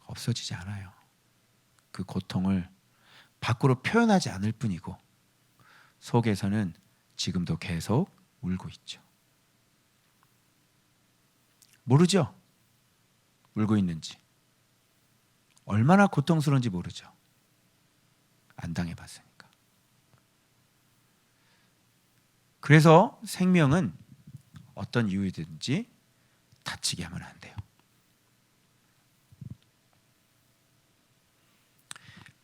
없어지지 않아요. 그 고통을 밖으로 표현하지 않을 뿐이고 속에서는 지금도 계속 울고 있죠. 모르죠? 울고 있는지. 얼마나 고통스러운지 모르죠. 안 당해봤으니까. 그래서 생명은 어떤 이유든지 다치게 하면 안 돼요.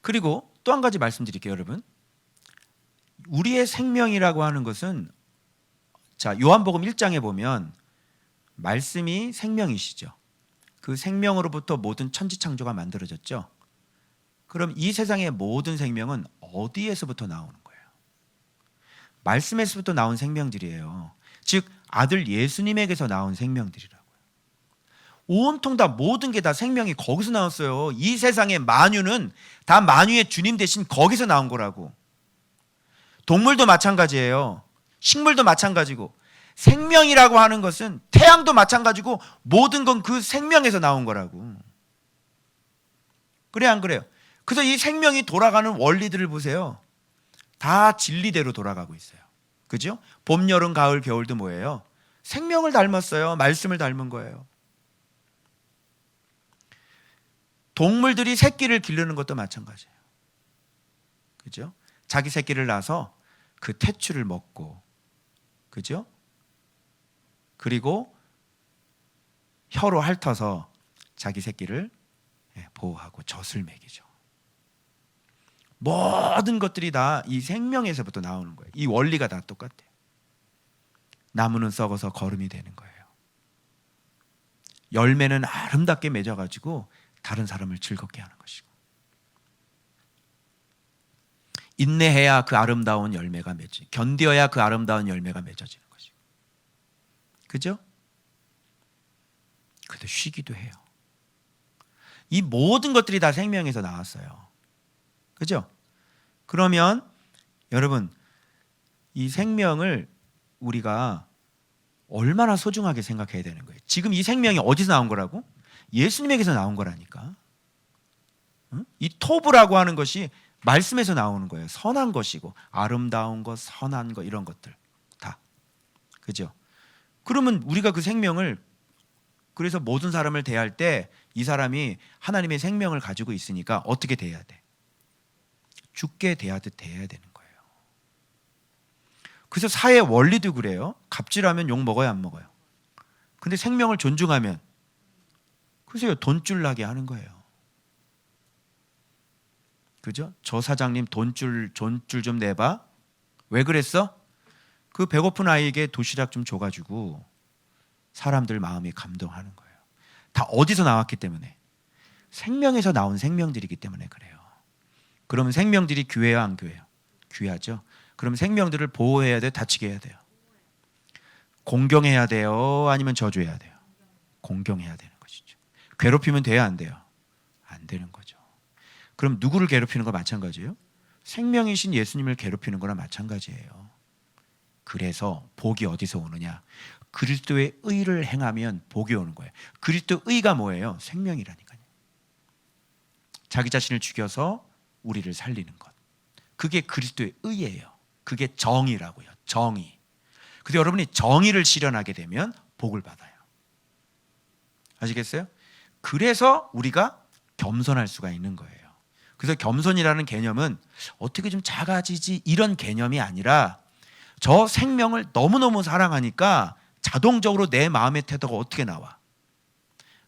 그리고 또 한 가지 말씀드릴게요, 여러분. 우리의 생명이라고 하는 것은, 자, 요한복음 1장에 보면 말씀이 생명이시죠. 그 생명으로부터 모든 천지창조가 만들어졌죠. 그럼 이 세상의 모든 생명은 어디에서부터 나오는 거예요? 말씀에서부터 나온 생명들이에요. 즉 아들 예수님에게서 나온 생명들이라고요. 온통 다 모든 게 다 생명이 거기서 나왔어요. 이 세상의 만유는 다 만유의 주님 대신 거기서 나온 거라고. 동물도 마찬가지예요. 식물도 마찬가지고, 생명이라고 하는 것은 태양도 마찬가지고 모든 건 그 생명에서 나온 거라고. 그래 안 그래요? 그래서 이 생명이 돌아가는 원리들을 보세요. 다 진리대로 돌아가고 있어요. 그죠? 봄, 여름, 가을, 겨울도 뭐예요? 생명을 닮았어요. 말씀을 닮은 거예요. 동물들이 새끼를 기르는 것도 마찬가지예요. 그죠? 자기 새끼를 낳아서 그 태출을 먹고, 그죠? 그리고 혀로 핥아서 자기 새끼를 보호하고 젖을 먹이죠. 모든 것들이 다 이 생명에서부터 나오는 거예요. 이 원리가 다 똑같아요. 나무는 썩어서 거름이 되는 거예요. 열매는 아름답게 맺어가지고 다른 사람을 즐겁게 하는 것이고, 인내해야 그 아름다운 열매가 맺지, 견뎌야 그 아름다운 열매가 맺어지는 것이고, 그죠? 그래도 쉬기도 해요. 이 모든 것들이 다 생명에서 나왔어요. 그죠? 그러면 여러분, 이 생명을 우리가 얼마나 소중하게 생각해야 되는 거예요. 지금 이 생명이 어디서 나온 거라고? 예수님에게서 나온 거라니까. 응? 이 토브라고 하는 것이 말씀에서 나오는 거예요. 선한 것이고, 아름다운 것, 선한 것, 이런 것들 다. 그죠? 그러면 우리가 그 생명을, 그래서 모든 사람을 대할 때 이 사람이 하나님의 생명을 가지고 있으니까 어떻게 대해야 돼? 죽게 대하듯 대해야 되는 거예요. 그래서 사회 원리도 그래요. 갑질하면 욕 먹어요, 안 먹어요? 근데 생명을 존중하면, 글쎄요, 돈줄 나게 하는 거예요. 그죠? 저 사장님 돈줄 좀 내봐. 왜 그랬어? 그 배고픈 아이에게 도시락 좀 줘가지고 사람들 마음이 감동하는 거예요. 다 어디서 나왔기 때문에? 생명에서 나온 생명들이기 때문에 그래요. 그러면 생명들이 귀해요, 안 귀해요? 귀하죠. 그럼 생명들을 보호해야 돼요, 다치게 해야 돼요? 공경해야 돼요, 아니면 저주해야 돼요? 공경해야 되는 것이죠. 괴롭히면 돼요, 안 돼요? 안 되는 거죠. 그럼 누구를 괴롭히는 거 마찬가지예요? 생명이신 예수님을 괴롭히는 거나 마찬가지예요. 그래서 복이 어디서 오느냐? 그리스도의 의를 행하면 복이 오는 거예요. 그리스도의 의가 뭐예요? 생명이라니까요. 자기 자신을 죽여서 우리를 살리는 것. 그게 그리스도의 의예요. 그게 정의라고요. 정의. 근데 여러분이 정의를 실현하게 되면 복을 받아요. 아시겠어요? 그래서 우리가 겸손할 수가 있는 거예요. 그래서 겸손이라는 개념은 어떻게 좀 작아지지, 이런 개념이 아니라 저 생명을 너무너무 사랑하니까 자동적으로 내 마음의 태도가 어떻게 나와?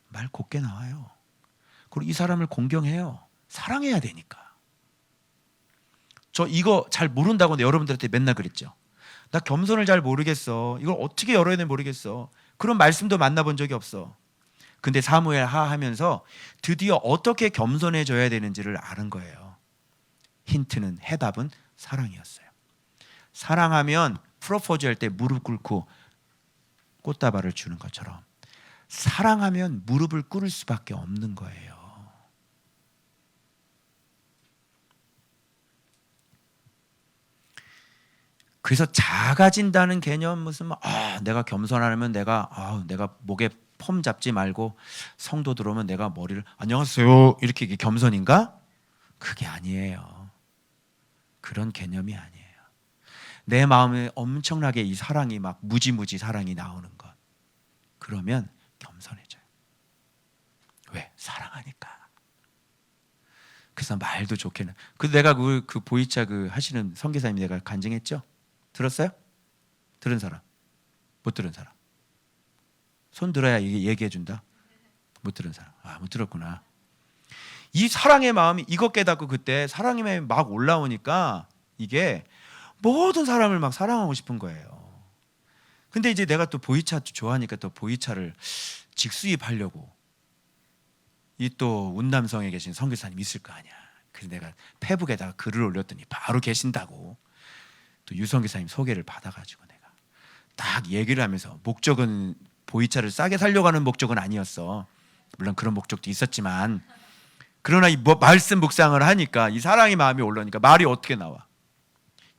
말 곱게 나와요. 그리고 이 사람을 공경해요. 사랑해야 되니까. 저 이거 잘 모른다고 여러분들한테 맨날 그랬죠. 나 겸손을 잘 모르겠어. 이걸 어떻게 열어야 되는지 모르겠어. 그런 말씀도 만나본 적이 없어. 근데 사무엘 하 하면서 드디어 어떻게 겸손해져야 되는지를 아는 거예요. 힌트는, 해답은 사랑이었어요. 사랑하면 프로포즈 할 때 무릎 꿇고 꽃다발을 주는 것처럼 사랑하면 무릎을 꿇을 수밖에 없는 거예요. 그래서 작아진다는 개념, 무슨 내가 겸손하면 내가 목에 폼 잡지 말고 성도 들어오면 내가 머리를 안녕하세요 이렇게 겸손인가? 그게 아니에요. 그런 개념이 아니에요. 내 마음에 엄청나게 이 사랑이 막 무지무지 사랑이 나오는 것. 그러면 겸손해져요. 왜? 사랑하니까. 그래서 말도 좋게는. 그래서 내가 그 보이차 하시는 선교사님 내가 간증했죠? 들었어요? 들은 사람? 못 들은 사람? 손 들어야 얘기해 준다. 못 들은 사람? 못 들었구나. 이 사랑의 마음이, 이것 깨닫고 그때 사랑의 마음이 막 올라오니까 이게 모든 사람을 막 사랑하고 싶은 거예요. 근데 이제 내가 또 보이차 좋아하니까 또 보이차를 직수입하려고, 이 또 운남성에 계신 선교사님 있을 거 아니야. 그래서 내가 페북에다가 글을 올렸더니 바로 계신다고. 또 유선교사님 소개를 받아가지고 내가 딱 얘기를 하면서, 목적은 보이차를 싸게 살려고 하는 목적은 아니었어. 물론 그런 목적도 있었지만, 그러나 이 말씀 묵상을 하니까 이 사랑의 마음이 올라오니까 말이 어떻게 나와?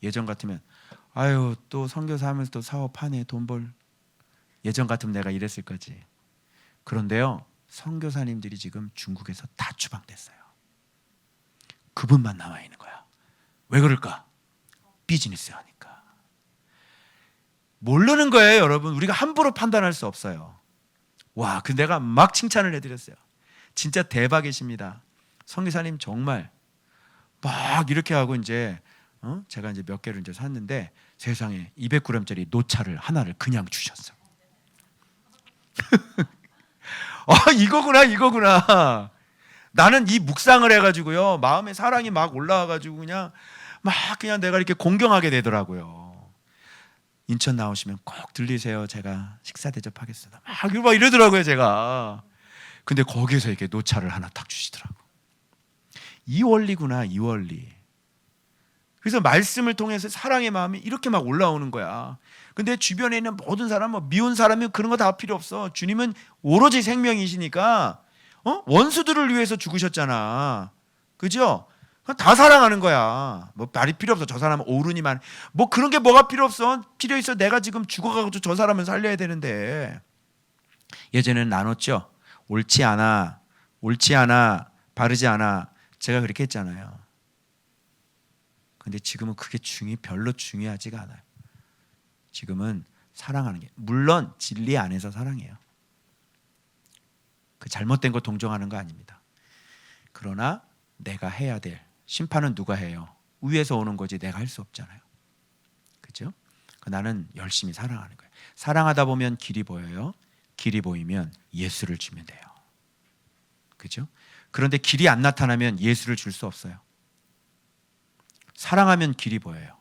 예전 같으면 아유 또 선교사 하면서 또 사업하네 돈 벌. 예전 같으면 내가 이랬을 거지. 그런데요 선교사님들이 지금 중국에서 다 추방됐어요. 그분만 남아 있는 거야. 왜 그럴까? 비즈니스 하니까. 모르는 거예요 여러분. 우리가 함부로 판단할 수 없어요. 와, 그 내가 막 칭찬을 해드렸어요. 진짜 대박이십니다. 선교사님 정말 막 이렇게 하고 이제 제가 이제 몇 개를 이제 샀는데 세상에 200g짜리 노차를 하나를 그냥 주셨어. 아 이거구나. 나는 이 묵상을 해가지고요 마음에 사랑이 막 올라와가지고 그냥 내가 이렇게 공경하게 되더라고요. 인천 나오시면 꼭 들리세요. 제가 식사 대접하겠습니다. 막 이러더라고요 제가. 근데 거기서 이렇게 노차를 하나 딱 주시더라고. 이 원리구나 이 원리. 그래서 말씀을 통해서 사랑의 마음이 이렇게 막 올라오는 거야. 근데 주변에 있는 모든 사람, 미운 사람이 그런 거 다 필요 없어. 주님은 오로지 생명이시니까 원수들을 위해서 죽으셨잖아. 그죠? 다 사랑하는 거야. 뭐 말이 필요 없어. 저 사람은 오르니만 뭐 그런 게 뭐가 필요 없어. 필요 있어. 내가 지금 죽어가지고 저 사람을 살려야 되는데. 예전에는 나눴죠. 옳지 않아, 바르지 않아. 제가 그렇게 했잖아요. 근데 지금은 그게 별로 중요하지가 않아요. 지금은 사랑하는 게, 물론 진리 안에서 사랑해요. 그 잘못된 거 동정하는 거 아닙니다. 그러나 내가 해야 될 심판은 누가 해요? 위에서 오는 거지 내가 할 수 없잖아요. 그죠? 나는 열심히 사랑하는 거예요. 사랑하다 보면 길이 보여요. 길이 보이면 예수를 주면 돼요. 그죠? 그런데 길이 안 나타나면 예수를 줄 수 없어요. 사랑하면 길이 보여요.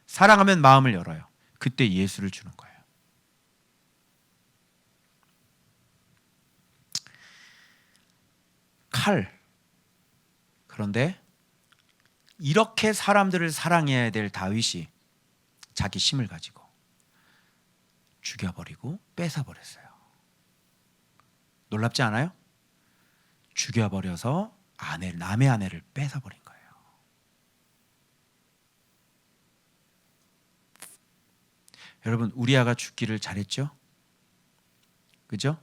사랑하면 마음을 열어요. 그때 예수를 주는 거예요. 칼. 그런데 이렇게 사람들을 사랑해야 될 다윗이 자기 힘을 가지고 죽여버리고 뺏어버렸어요. 놀랍지 않아요? 죽여버려서 남의 아내를 뺏어버린 거예요. 여러분 우리아가 죽기를 잘했죠? 그죠?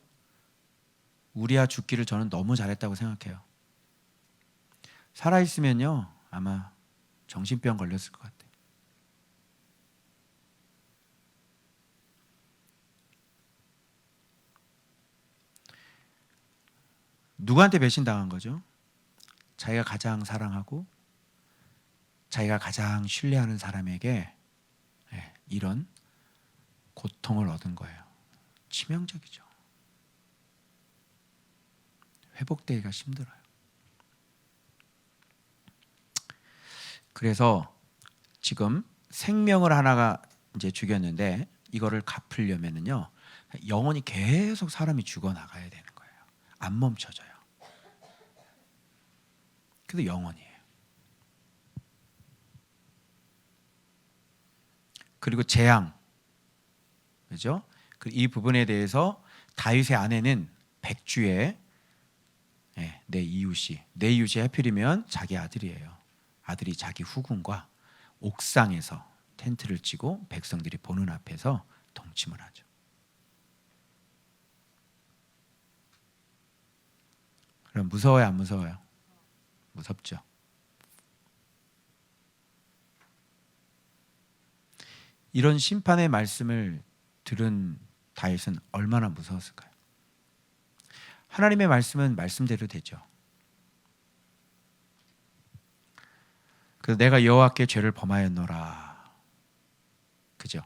우리아 죽기를 저는 너무 잘했다고 생각해요. 살아있으면요 아마 정신병 걸렸을 것 같아요. 누구한테 배신당한 거죠? 자기가 가장 사랑하고 자기가 가장 신뢰하는 사람에게 이런 고통을 얻은 거예요. 치명적이죠. 회복되기가 힘들어요. 그래서 지금 생명을 하나가 이제 죽였는데 이거를 갚으려면은요 영원히 계속 사람이 죽어나가야 되는 거예요. 안 멈춰져요. 그래서 영원이에요. 그리고 재앙, 그죠? 이 부분에 대해서 다윗의 아내는 백주에 내 이웃이 하필이면 자기 아들이에요. 아들이 자기 후궁과 옥상에서 텐트를 치고 백성들이 보는 앞에서 동침을 하죠. 그럼 무서워요, 안 무서워요? 무섭죠. 이런 심판의 말씀을 들은 다윗은 얼마나 무서웠을까요? 하나님의 말씀은 말씀대로 되죠. 그래서 내가 여호와께 죄를 범하였노라. 그죠?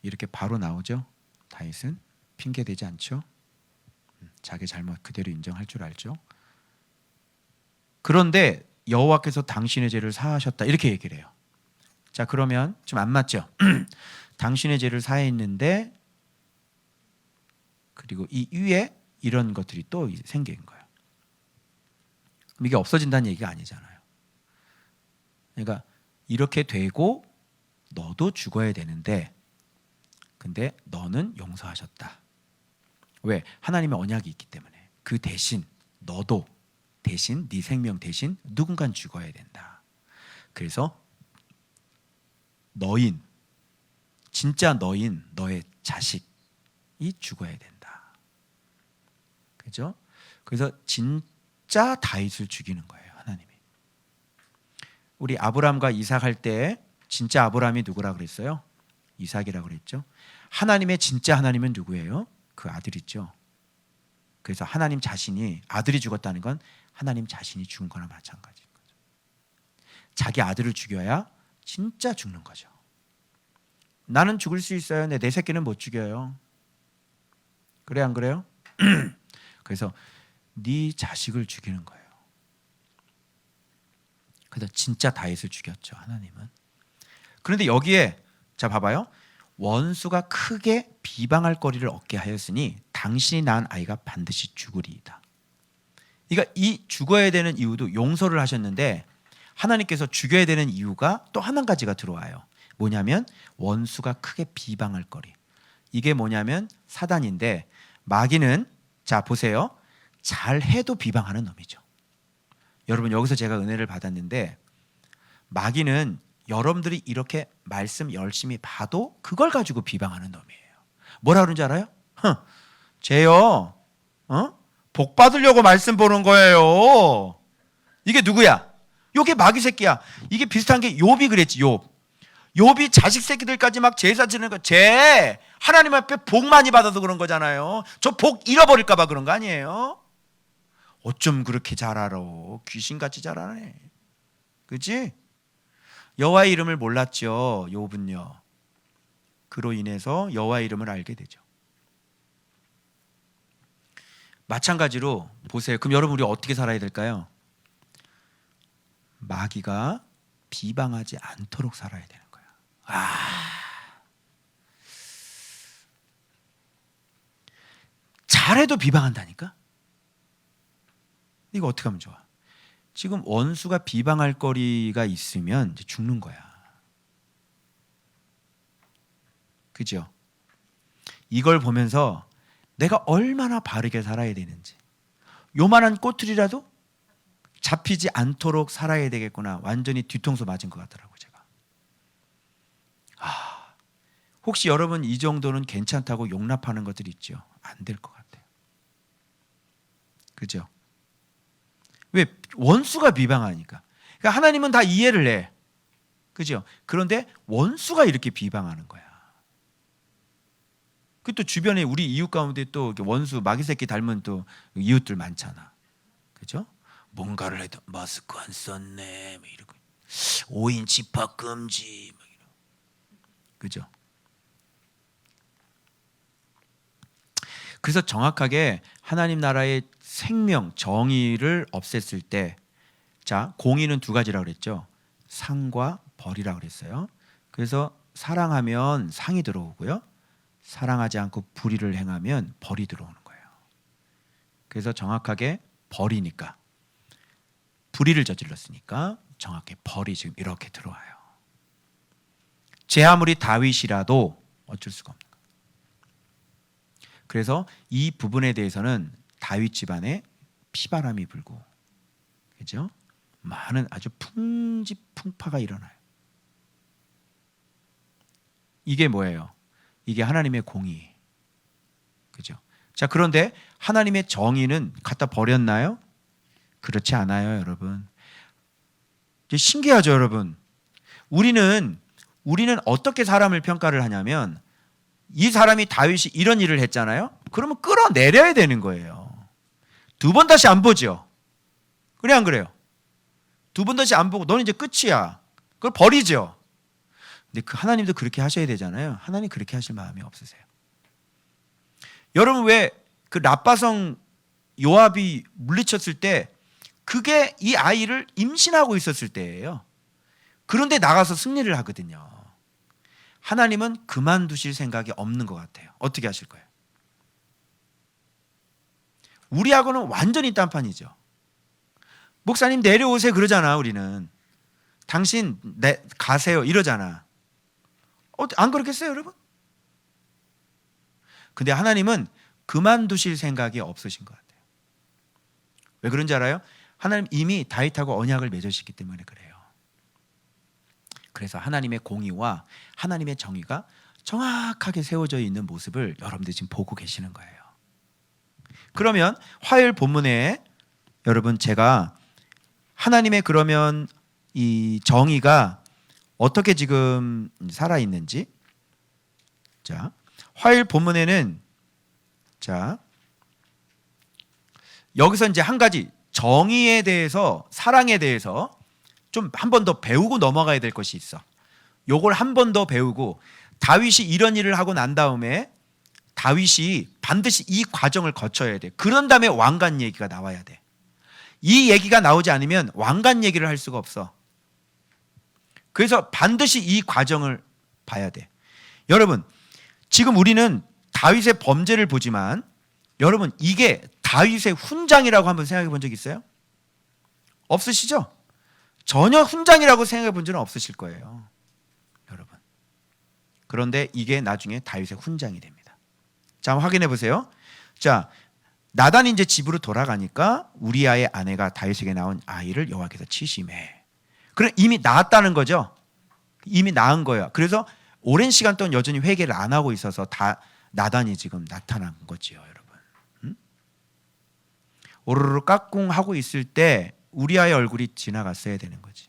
이렇게 바로 나오죠. 다윗은 핑계대지 않죠. 자기 잘못 그대로 인정할 줄 알죠. 그런데 여호와께서 당신의 죄를 사하셨다 이렇게 얘기를 해요. 자 그러면 좀 안 맞죠? 당신의 죄를 사했는데 그리고 이 위에 이런 것들이 또 생긴 거예요. 이게 없어진다는 얘기가 아니잖아요. 그러니까 이렇게 되고 너도 죽어야 되는데 근데 너는 용서하셨다. 왜? 하나님의 언약이 있기 때문에. 그 대신 너도 대신 네 생명 대신 누군가는 죽어야 된다. 그래서 너인, 진짜 너인 너의 자식이 죽어야 된다. 그죠? 그래서 진짜 다윗을 죽이는 거예요, 하나님이. 우리 아브라함과 이삭 할 때 진짜 아브라함이 누구라 그랬어요? 이삭이라고 그랬죠. 하나님의 진짜 하나님은 누구예요? 그 아들이죠. 그래서 하나님 자신이, 아들이 죽었다는 건 하나님 자신이 죽은 거나 마찬가지인 거죠. 자기 아들을 죽여야 진짜 죽는 거죠. 나는 죽을 수 있어요. 내 새끼는 못 죽여요. 그래 안 그래요? 그래서 네 자식을 죽이는 거예요. 그래서 진짜 다윗을 죽였죠, 하나님은. 그런데 여기에 자 봐봐요. 원수가 크게 비방할 거리를 얻게 하였으니 당신이 낳은 아이가 반드시 죽으리이다. 그러니까 이 죽어야 되는 이유도 용서를 하셨는데 하나님께서 죽여야 되는 이유가 또 한 가지가 들어와요. 뭐냐면 원수가 크게 비방할 거리. 이게 뭐냐면 사단인데, 마귀는 자 보세요. 잘해도 비방하는 놈이죠. 여러분, 여기서 제가 은혜를 받았는데 마귀는 여러분들이 이렇게 말씀 열심히 봐도 그걸 가지고 비방하는 놈이에요. 뭐라 그러는지 알아요? 쟤요, 복 받으려고 말씀 보는 거예요. 이게 누구야? 이게 마귀 새끼야. 이게 비슷한 게 욥이 그랬지. 욥이 자식 새끼들까지 막 제사 지는 거, 쟤 하나님 앞에 복 많이 받아서 그런 거잖아요. 저 복 잃어버릴까 봐 그런 거 아니에요? 어쩜 그렇게 잘 알아? 귀신같이 잘 아네. 그치? 여호와의 이름을 몰랐죠, 욥은요. 그로 인해서 여호와의 이름을 알게 되죠. 마찬가지로 보세요. 그럼 여러분, 우리 어떻게 살아야 될까요? 마귀가 비방하지 않도록 살아야 되는 거야. 잘해도 비방한다니까? 이거 어떻게 하면 좋아? 지금 원수가 비방할 거리가 있으면 이제 죽는 거야. 그죠? 이걸 보면서 내가 얼마나 바르게 살아야 되는지, 요만한 꼬투리라도 잡히지 않도록 살아야 되겠구나. 완전히 뒤통수 맞은 것 같더라고요, 제가. 혹시 여러분 이 정도는 괜찮다고 용납하는 것들이 있죠? 안 될 것 같아요. 그죠? 왜? 원수가 비방하니까. 그러니까 하나님은 다 이해를 해. 그죠? 그런데 원수가 이렇게 비방하는 거야. 그 또 주변에 우리 이웃 가운데 또 원수, 마귀 새끼 닮은 또 이웃들 많잖아. 그죠? 뭔가를 해도 마스크 안 썼네, 뭐 이러고 5인 집합 금지, 뭐 이러고. 그죠? 그래서 정확하게 하나님 나라의 생명, 정의를 없앴을 때, 자, 공의는 두 가지라고 그랬죠. 상과 벌이라고 그랬어요. 그래서 사랑하면 상이 들어오고요, 사랑하지 않고 불의를 행하면 벌이 들어오는 거예요. 그래서 정확하게 벌이니까, 불의를 저질렀으니까 정확히 벌이 지금 이렇게 들어와요. 제 아무리 다윗이라도 어쩔 수가 없는 거예요. 그래서 이 부분에 대해서는 다윗 집안에 피바람이 불고, 그죠? 많은 아주 풍지풍파가 일어나요. 이게 뭐예요? 이게 하나님의 공의. 그죠? 자, 그런데 하나님의 정의는 갖다 버렸나요? 그렇지 않아요, 여러분. 신기하죠, 여러분. 우리는 어떻게 사람을 평가를 하냐면, 이 사람이 다윗이 이런 일을 했잖아요. 그러면 끌어내려야 되는 거예요. 두 번 다시 안 보죠. 그래 안 그래요? 두 번 다시 안 보고 너는 이제 끝이야. 그걸 버리죠. 근데 그 하나님도 그렇게 하셔야 되잖아요. 하나님 그렇게 하실 마음이 없으세요. 여러분, 왜 그 라빠성 요압이 물리쳤을 때 그게 이 아이를 임신하고 있었을 때예요. 그런데 나가서 승리를 하거든요. 하나님은 그만두실 생각이 없는 것 같아요. 어떻게 하실 거예요? 우리하고는 완전히 딴판이죠. 목사님 내려오세요 그러잖아. 우리는 당신 가세요 이러잖아. 안 그렇겠어요, 여러분? 근데 하나님은 그만두실 생각이 없으신 것 같아요. 왜 그런지 알아요? 하나님 이미 다윗하고 언약을 맺으셨기 때문에 그래요. 그래서 하나님의 공의와 하나님의 정의가 정확하게 세워져 있는 모습을 여러분들이 지금 보고 계시는 거예요. 그러면 화요일 본문에 여러분 제가 하나님의 그러면 이 정의가 어떻게 지금 살아 있는지, 자, 화요일 본문에는 자, 여기서 이제 한 가지 정의에 대해서, 사랑에 대해서 좀 한 번 더 배우고 넘어가야 될 것이 있어. 요걸 한 번 더 배우고, 다윗이 이런 일을 하고 난 다음에 다윗이 반드시 이 과정을 거쳐야 돼. 그런 다음에 왕관 얘기가 나와야 돼. 이 얘기가 나오지 않으면 왕관 얘기를 할 수가 없어. 그래서 반드시 이 과정을 봐야 돼. 여러분, 지금 우리는 다윗의 범죄를 보지만 여러분, 이게 다윗의 훈장이라고 한번 생각해 본 적 있어요? 없으시죠? 전혀 훈장이라고 생각해 본 적은 없으실 거예요, 여러분. 그런데 이게 나중에 다윗의 훈장이 됩니다. 자, 한번 확인해 보세요. 자, 나단이 이제 집으로 돌아가니까 우리아의 아내가 다윗에게 낳은 아이를 여호와께서 치심해. 그럼 이미 낳았다는 거죠. 이미 낳은 거예요. 그래서 오랜 시간 동안 여전히 회개를 안 하고 있어서 다 나단이 지금 나타난 거지요, 여러분. 오르르 깍꿍 하고 있을 때 우리아의 얼굴이 지나갔어야 되는 거지.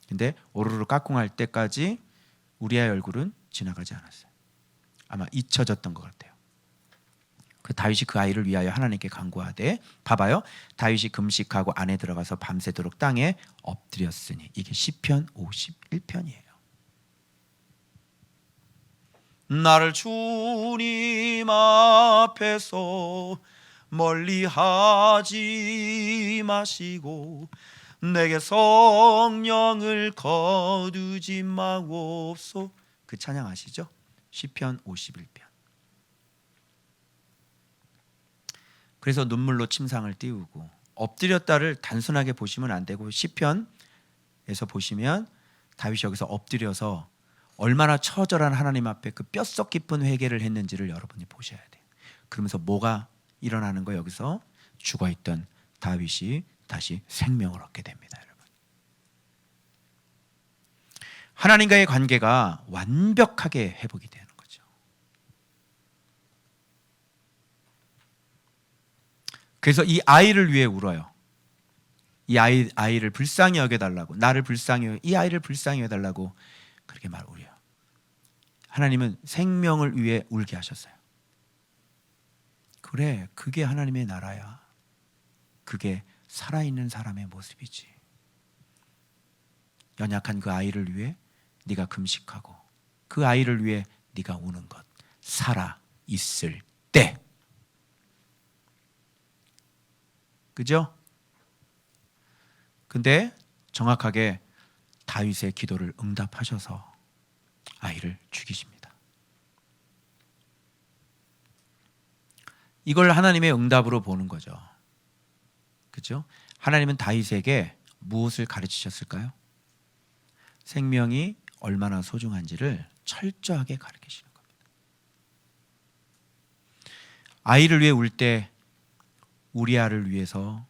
근데 오르르 깍꿍 할 때까지 우리아의 얼굴은 지나가지 않았어요. 아마 잊혀졌던 것 같아요. 그 다윗이 그 아이를 위하여 하나님께 간구하되, 봐봐요, 다윗이 금식하고 안에 들어가서 밤새도록 땅에 엎드렸으니, 이게 시편 51편이에요. 나를 주님 앞에서 멀리하지 마시고 내게 성령을 거두지 마옵소. 그 찬양 아시죠? 시편 51편. 그래서 눈물로 침상을 띄우고, 엎드렸다를 단순하게 보시면 안 되고, 시편에서 보시면 다윗이 여기서 엎드려서 얼마나 처절한 하나님 앞에 그 뼛속 깊은 회개를 했는지를 여러분이 보셔야 돼요. 그러면서 뭐가 일어나는 거예요? 여기서 죽어있던 다윗이 다시 생명을 얻게 됩니다, 여러분. 하나님과의 관계가 완벽하게 회복이 되는 거죠. 그래서 이 아이를 위해 울어요. 이 아이를 불쌍히 여겨달라고, 나를 불쌍히, 이 아이를 불쌍히 여겨달라고 그렇게 울어요. 하나님은 생명을 위해 울게 하셨어요. 그래, 그게 하나님의 나라야. 그게 살아있는 사람의 모습이지. 연약한 그 아이를 위해 네가 금식하고 그 아이를 위해 네가 우는 것, 살아있을 때. 그죠? 근데 정확하게 다윗의 기도를 응답하셔서 아이를 죽이십니다. 이걸 하나님의 응답으로 보는 거죠. 그죠? 하나님은 다윗에게 무엇을 가르치셨을까요? 생명이 얼마나 소중한지를 철저하게 가르치시는 겁니다. 아이를 위해 울 때 우리아를 위해서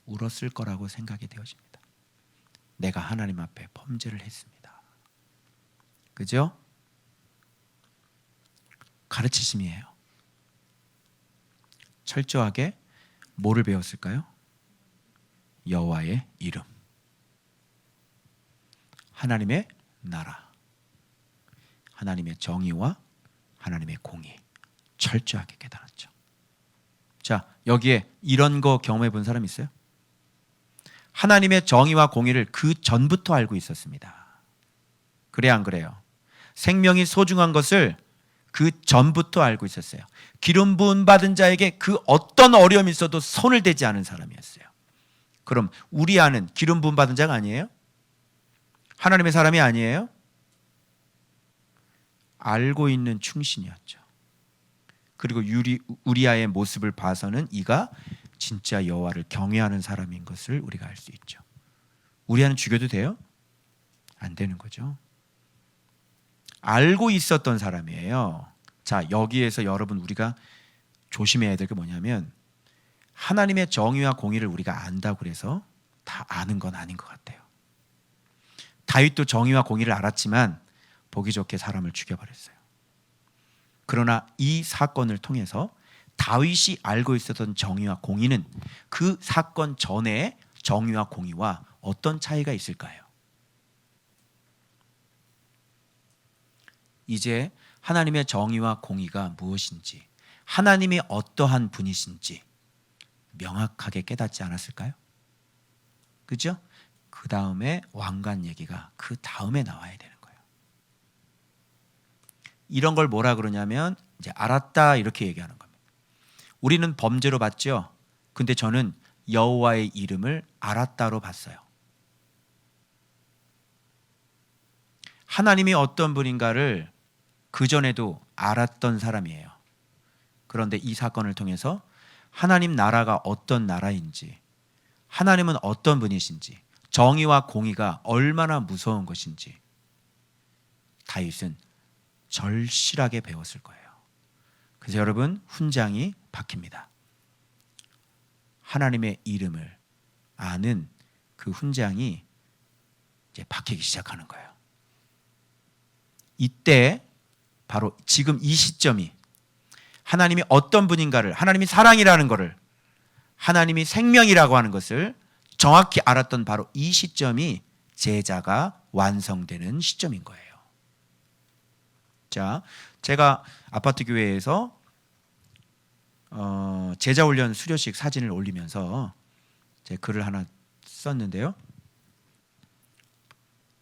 울었을 거라고 생각이 되어집니다. 내가 하나님 앞에 범죄를 했습니다. 그죠? 가르치심이에요. 철저하게 뭐를 배웠을까요? 여호와의 이름, 하나님의 나라, 하나님의 정의와 하나님의 공의, 철저하게 깨달았죠. 자, 여기에 이런 거 경험해 본 사람 있어요? 하나님의 정의와 공의를 그 전부터 알고 있었습니다. 그래, 안 그래요? 생명이 소중한 것을 그 전부터 알고 있었어요. 기름 부음 받은 자에게 그 어떤 어려움이 있어도 손을 대지 않은 사람이었어요. 그럼 우리아는 기름 부음 받은 자가 아니에요? 하나님의 사람이 아니에요? 알고 있는 충신이었죠. 그리고 우리아의 모습을 봐서는 이가 진짜 여호와를 경외하는 사람인 것을 우리가 알 수 있죠. 우리아는 죽여도 돼요? 안 되는 거죠. 알고 있었던 사람이에요. 자, 여기에서 여러분 우리가 조심해야 될 게 뭐냐면, 하나님의 정의와 공의를 우리가 안다고 해서 다 아는 건 아닌 것 같아요. 다윗도 정의와 공의를 알았지만 보기 좋게 사람을 죽여버렸어요. 그러나 이 사건을 통해서 다윗이 알고 있었던 정의와 공의는 그 사건 전에 정의와 공의와 어떤 차이가 있을까요? 이제 하나님의 정의와 공의가 무엇인지, 하나님이 어떠한 분이신지 명확하게 깨닫지 않았을까요? 그죠? 그 다음에 왕관 얘기가 그 다음에 나와야 되는 거예요. 이런 걸 뭐라 그러냐면 이제 알았다 이렇게 얘기하는 겁니다. 우리는 범죄로 봤죠. 근데 저는 여호와의 이름을 알았다로 봤어요. 하나님이 어떤 분인가를 그전에도 알았던 사람이에요. 그런데 이 사건을 통해서 하나님 나라가 어떤 나라인지, 하나님은 어떤 분이신지, 정의와 공의가 얼마나 무서운 것인지 다윗은 절실하게 배웠을 거예요. 그래서 여러분, 훈장이 바뀝니다. 하나님의 이름을 아는 그 훈장이 이제 바뀌기 시작하는 거예요. 이때 바로 지금 이 시점이 하나님이 어떤 분인가를, 하나님이 사랑이라는 것을, 하나님이 생명이라고 하는 것을 정확히 알았던 바로 이 시점이 제자가 완성되는 시점인 거예요. 자, 제가 아파트 교회에서 제자훈련 수료식 사진을 올리면서 제 글을 하나 썼는데요.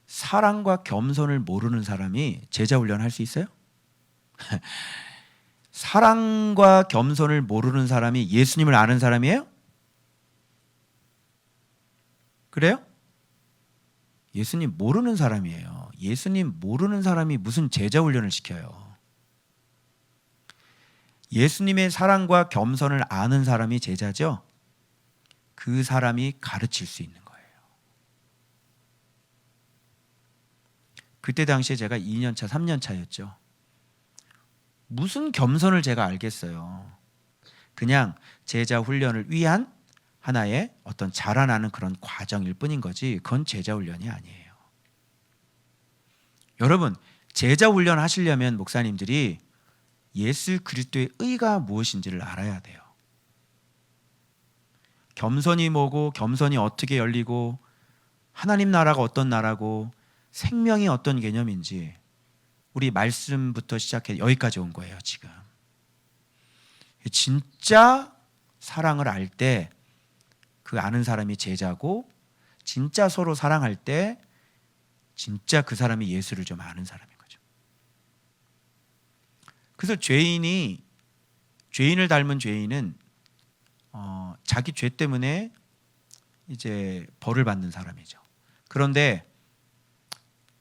사랑과 겸손을 모르는 사람이 제자훈련 할 수 있어요? 사랑과 겸손을 모르는 사람이 예수님을 아는 사람이에요? 그래요? 예수님 모르는 사람이에요. 예수님 모르는 사람이 무슨 제자훈련을 시켜요? 예수님의 사랑과 겸손을 아는 사람이 제자죠. 그 사람이 가르칠 수 있는 거예요. 그때 당시에 제가 2년차, 3년차였죠. 무슨 겸손을 제가 알겠어요. 그냥 제자 훈련을 위한 하나의 어떤 자라나는 그런 과정일 뿐인 거지, 그건 제자 훈련이 아니에요. 여러분, 제자 훈련 하시려면 목사님들이 예수 그리스도의 의가 무엇인지를 알아야 돼요. 겸손이 뭐고, 겸손이 어떻게 열리고, 하나님 나라가 어떤 나라고, 생명이 어떤 개념인지 우리 말씀부터 시작해 여기까지 온 거예요. 지금 진짜 사랑을 알 때 그 아는 사람이 제자고, 진짜 서로 사랑할 때 진짜 그 사람이 예수를 좀 아는 사람인 거죠. 그래서 죄인을 닮은 죄인은 자기 죄 때문에 이제 벌을 받는 사람이죠. 그런데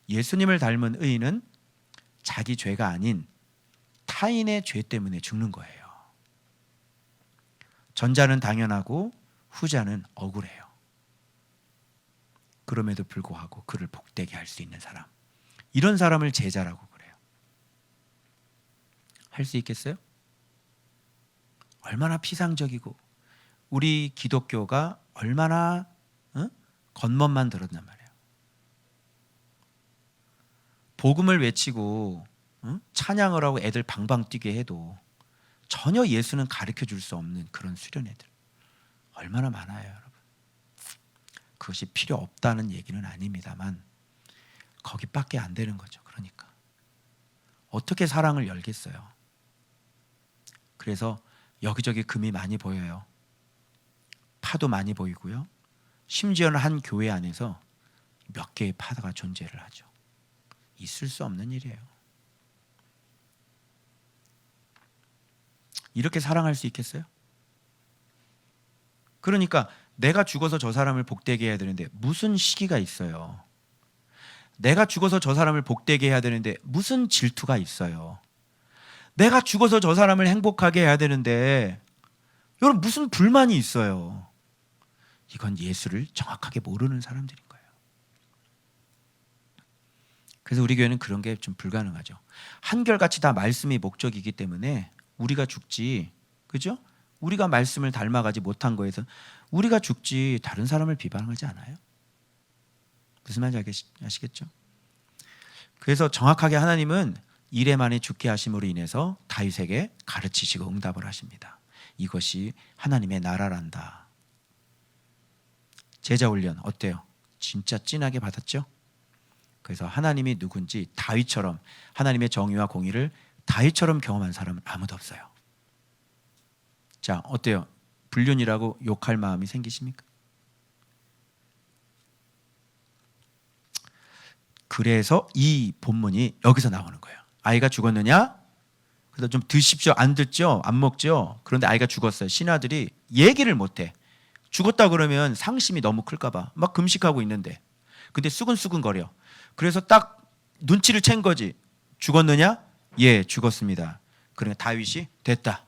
예수님을 닮은 의인은 자기 죄가 아닌 타인의 죄 때문에 죽는 거예요. 전자는 당연하고 후자는 억울해요. 그럼에도 불구하고 그를 복되게 할 수 있는 사람, 이런 사람을 제자라고 그래요. 할 수 있겠어요? 얼마나 피상적이고 우리 기독교가 얼마나 겉멋만 들었단 말이에요. 복음을 외치고 찬양을 하고 애들 방방 뛰게 해도 전혀 예수는 가르쳐 줄 수 없는 그런 수련회들 얼마나 많아요, 여러분. 그것이 필요 없다는 얘기는 아닙니다만 거기밖에 안 되는 거죠. 그러니까 어떻게 사랑을 열겠어요? 그래서 여기저기 금이 많이 보여요. 파도 많이 보이고요. 심지어는 한 교회 안에서 몇 개의 파도가 존재를 하죠. 있을 수 없는 일이에요. 이렇게 사랑할 수 있겠어요? 그러니까 내가 죽어서 저 사람을 복되게 해야 되는데 무슨 시기가 있어요? 내가 죽어서 저 사람을 복되게 해야 되는데 무슨 질투가 있어요? 내가 죽어서 저 사람을 행복하게 해야 되는데 여러분 무슨 불만이 있어요? 이건 예수를 정확하게 모르는 사람들인 거예요. 그래서 우리 교회는 그런 게 좀 불가능하죠. 한결같이 다 말씀이 목적이기 때문에 우리가 죽지, 그죠? 우리가 말씀을 닮아가지 못한 거에서 우리가 죽지 다른 사람을 비방하지 않아요. 무슨 말인지 아시겠죠? 그래서 정확하게 하나님은 이레 만에 죽게 하심으로 인해서 다윗에게 가르치시고 응답을 하십니다. 이것이 하나님의 나라란다. 제자 훈련 어때요? 진짜 진하게 받았죠? 그래서 하나님이 누군지 다윗처럼 하나님의 정의와 공의를 다윗처럼 경험한 사람은 아무도 없어요. 자, 어때요? 불륜이라고 욕할 마음이 생기십니까? 그래서 이 본문이 여기서 나오는 거예요. 아이가 죽었느냐? 그래서 좀 드십시오. 안 듣죠? 안 먹죠? 그런데 아이가 죽었어요. 신하들이 얘기를 못해. 죽었다 그러면 상심이 너무 클까 봐 막 금식하고 있는데 근데 수근수근거려. 그래서 딱 눈치를 챈 거지. 죽었느냐? 예, 죽었습니다. 그러니까 다윗이 됐다.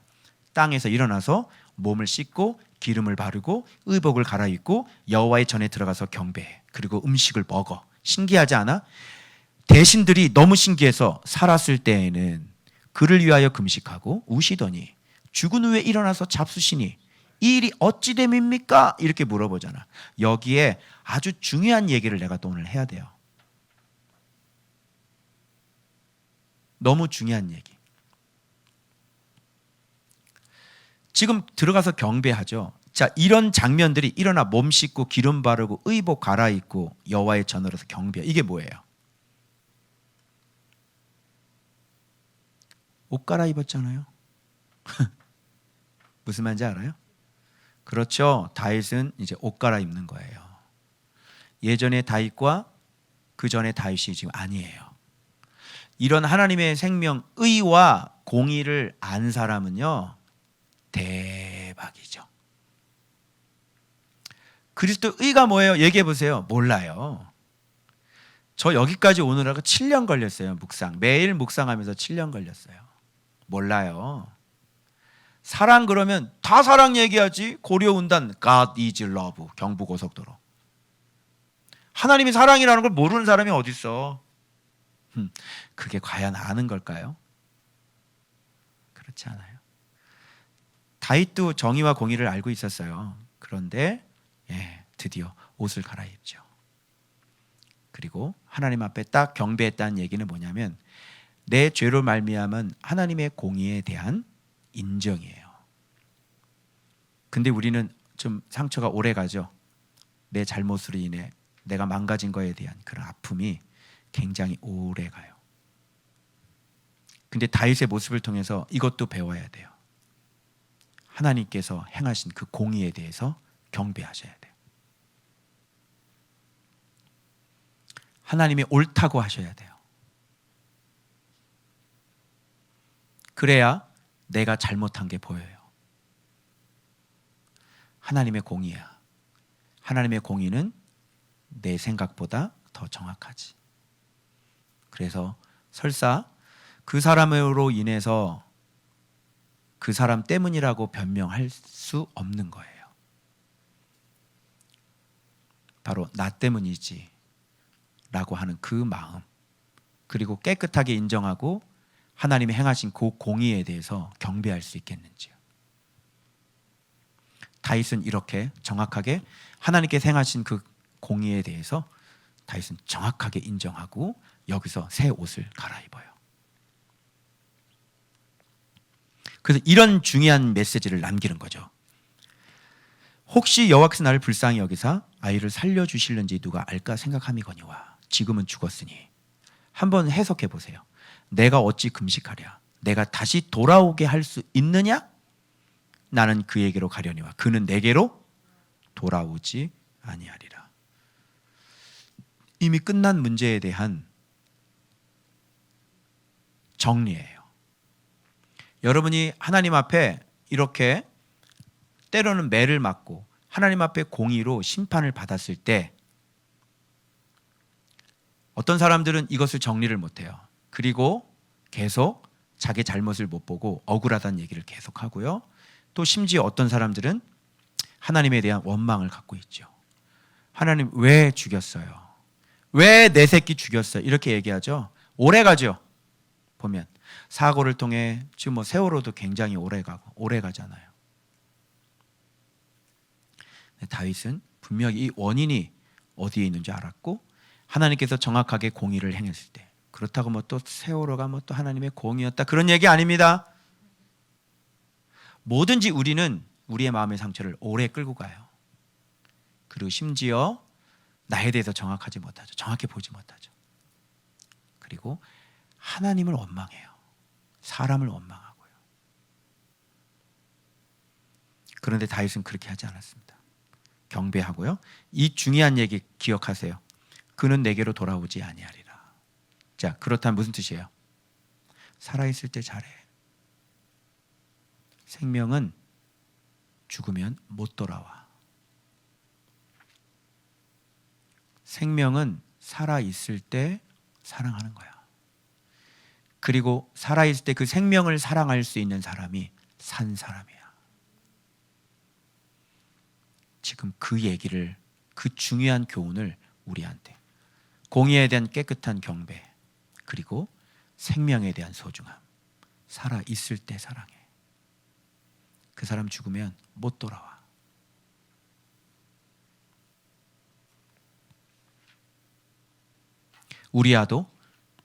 땅에서 일어나서 몸을 씻고 기름을 바르고 의복을 갈아입고 여호와의 전에 들어가서 경배해. 그리고 음식을 먹어. 신기하지 않아? 대신들이 너무 신기해서 살았을 때에는 그를 위하여 금식하고 우시더니 죽은 후에 일어나서 잡수시니 이 일이 어찌 됨입니까? 이렇게 물어보잖아. 여기에 아주 중요한 얘기를 내가 또 오늘 해야 돼요. 너무 중요한 얘기. 지금 들어가서 경배하죠. 자, 이런 장면들이 일어나 몸 씻고 기름 바르고 의복 갈아입고 여호와의 전으로서 경배. 이게 뭐예요? 옷 갈아입었잖아요. 무슨 말인지 알아요? 그렇죠. 다윗은 이제 옷 갈아입는 거예요. 예전의 다윗과 그 전의 다윗이 지금 아니에요. 이런 하나님의 생명, 의와 공의를 안 사람은요, 대박이죠. 그리스도 의가 뭐예요? 얘기해 보세요. 몰라요. 저 여기까지 오느라고 7년 걸렸어요. 묵상. 매일 묵상하면서 7년 걸렸어요. 몰라요. 사랑 그러면 다 사랑 얘기하지. 고려운단 God is love. 경부고속도로. 하나님이 사랑이라는 걸 모르는 사람이 어디 있어? 그게 과연 아는 걸까요? 그렇지 않아요. 다윗도 정의와 공의를 알고 있었어요. 그런데 드디어 옷을 갈아입죠. 그리고 하나님 앞에 딱 경배했다는 얘기는 뭐냐면 내 죄로 말미암은 하나님의 공의에 대한 인정이에요. 근데 우리는 좀 상처가 오래 가죠. 내 잘못으로 인해 내가 망가진 거에 대한 그런 아픔이 굉장히 오래 가요. 근데 다윗의 모습을 통해서 이것도 배워야 돼요. 하나님께서 행하신 그 공의에 대해서 경배하셔야 돼요. 하나님이 옳다고 하셔야 돼요. 그래야 내가 잘못한 게 보여요. 하나님의 공의야. 하나님의 공의는 내 생각보다 더 정확하지. 그래서 설사 그 사람으로 인해서 그 사람 때문이라고 변명할 수 없는 거예요. 바로 나 때문이지 라고 하는 그 마음, 그리고 깨끗하게 인정하고 하나님이 행하신 그 공의에 대해서 경배할 수 있겠는지요. 다윗은 이렇게 정확하게 하나님께서 행하신 그 공의에 대해서 다윗은 정확하게 인정하고 여기서 새 옷을 갈아입어요. 그래서 이런 중요한 메시지를 남기는 거죠. 혹시 여호와께서 나를 불쌍히 여기사 아이를 살려주실는지 누가 알까 생각함이거니와 지금은 죽었으니. 한번 해석해 보세요. 내가 어찌 금식하랴? 내가 다시 돌아오게 할 수 있느냐? 나는 그에게로 가려니와 그는 내게로 돌아오지 아니하리라. 이미 끝난 문제에 대한 정리예요. 여러분이 하나님 앞에 이렇게 때로는 매를 맞고 하나님 앞에 공의로 심판을 받았을 때 어떤 사람들은 이것을 정리를 못해요. 그리고 계속 자기 잘못을 못 보고 억울하다는 얘기를 계속하고요. 또 심지어 어떤 사람들은 하나님에 대한 원망을 갖고 있죠. 하나님 왜 죽였어요? 왜 내 새끼 죽였어요? 이렇게 얘기하죠. 오래 가죠. 보면 사고를 통해 지금 뭐 세월호도 굉장히 오래 가잖아요. 다윗은 분명히 이 원인이 어디에 있는지 알았고 하나님께서 정확하게 공의를 행했을 때. 그렇다고 뭐 또 세월호가 뭐 또 하나님의 공의였다 그런 얘기 아닙니다. 뭐든지 우리는 우리의 마음의 상처를 오래 끌고 가요. 그리고 심지어 나에 대해서 정확하지 못하죠. 정확히 보지 못하죠. 그리고 하나님을 원망해요. 사람을 원망하고요. 그런데 다윗은 그렇게 하지 않았습니다. 경배하고요. 이 중요한 얘기 기억하세요. 그는 내게로 돌아오지 아니하리라. 자, 그렇다면 무슨 뜻이에요? 살아있을 때 잘해. 생명은 죽으면 못 돌아와. 생명은 살아있을 때 사랑하는 거야. 그리고 살아있을 때 그 생명을 사랑할 수 있는 사람이 산 사람이야. 지금 그 얘기를, 그 중요한 교훈을 우리한테, 공의에 대한 깨끗한 경배, 그리고 생명에 대한 소중함, 살아있을 때 사랑해. 그 사람 죽으면 못 돌아와. 우리아도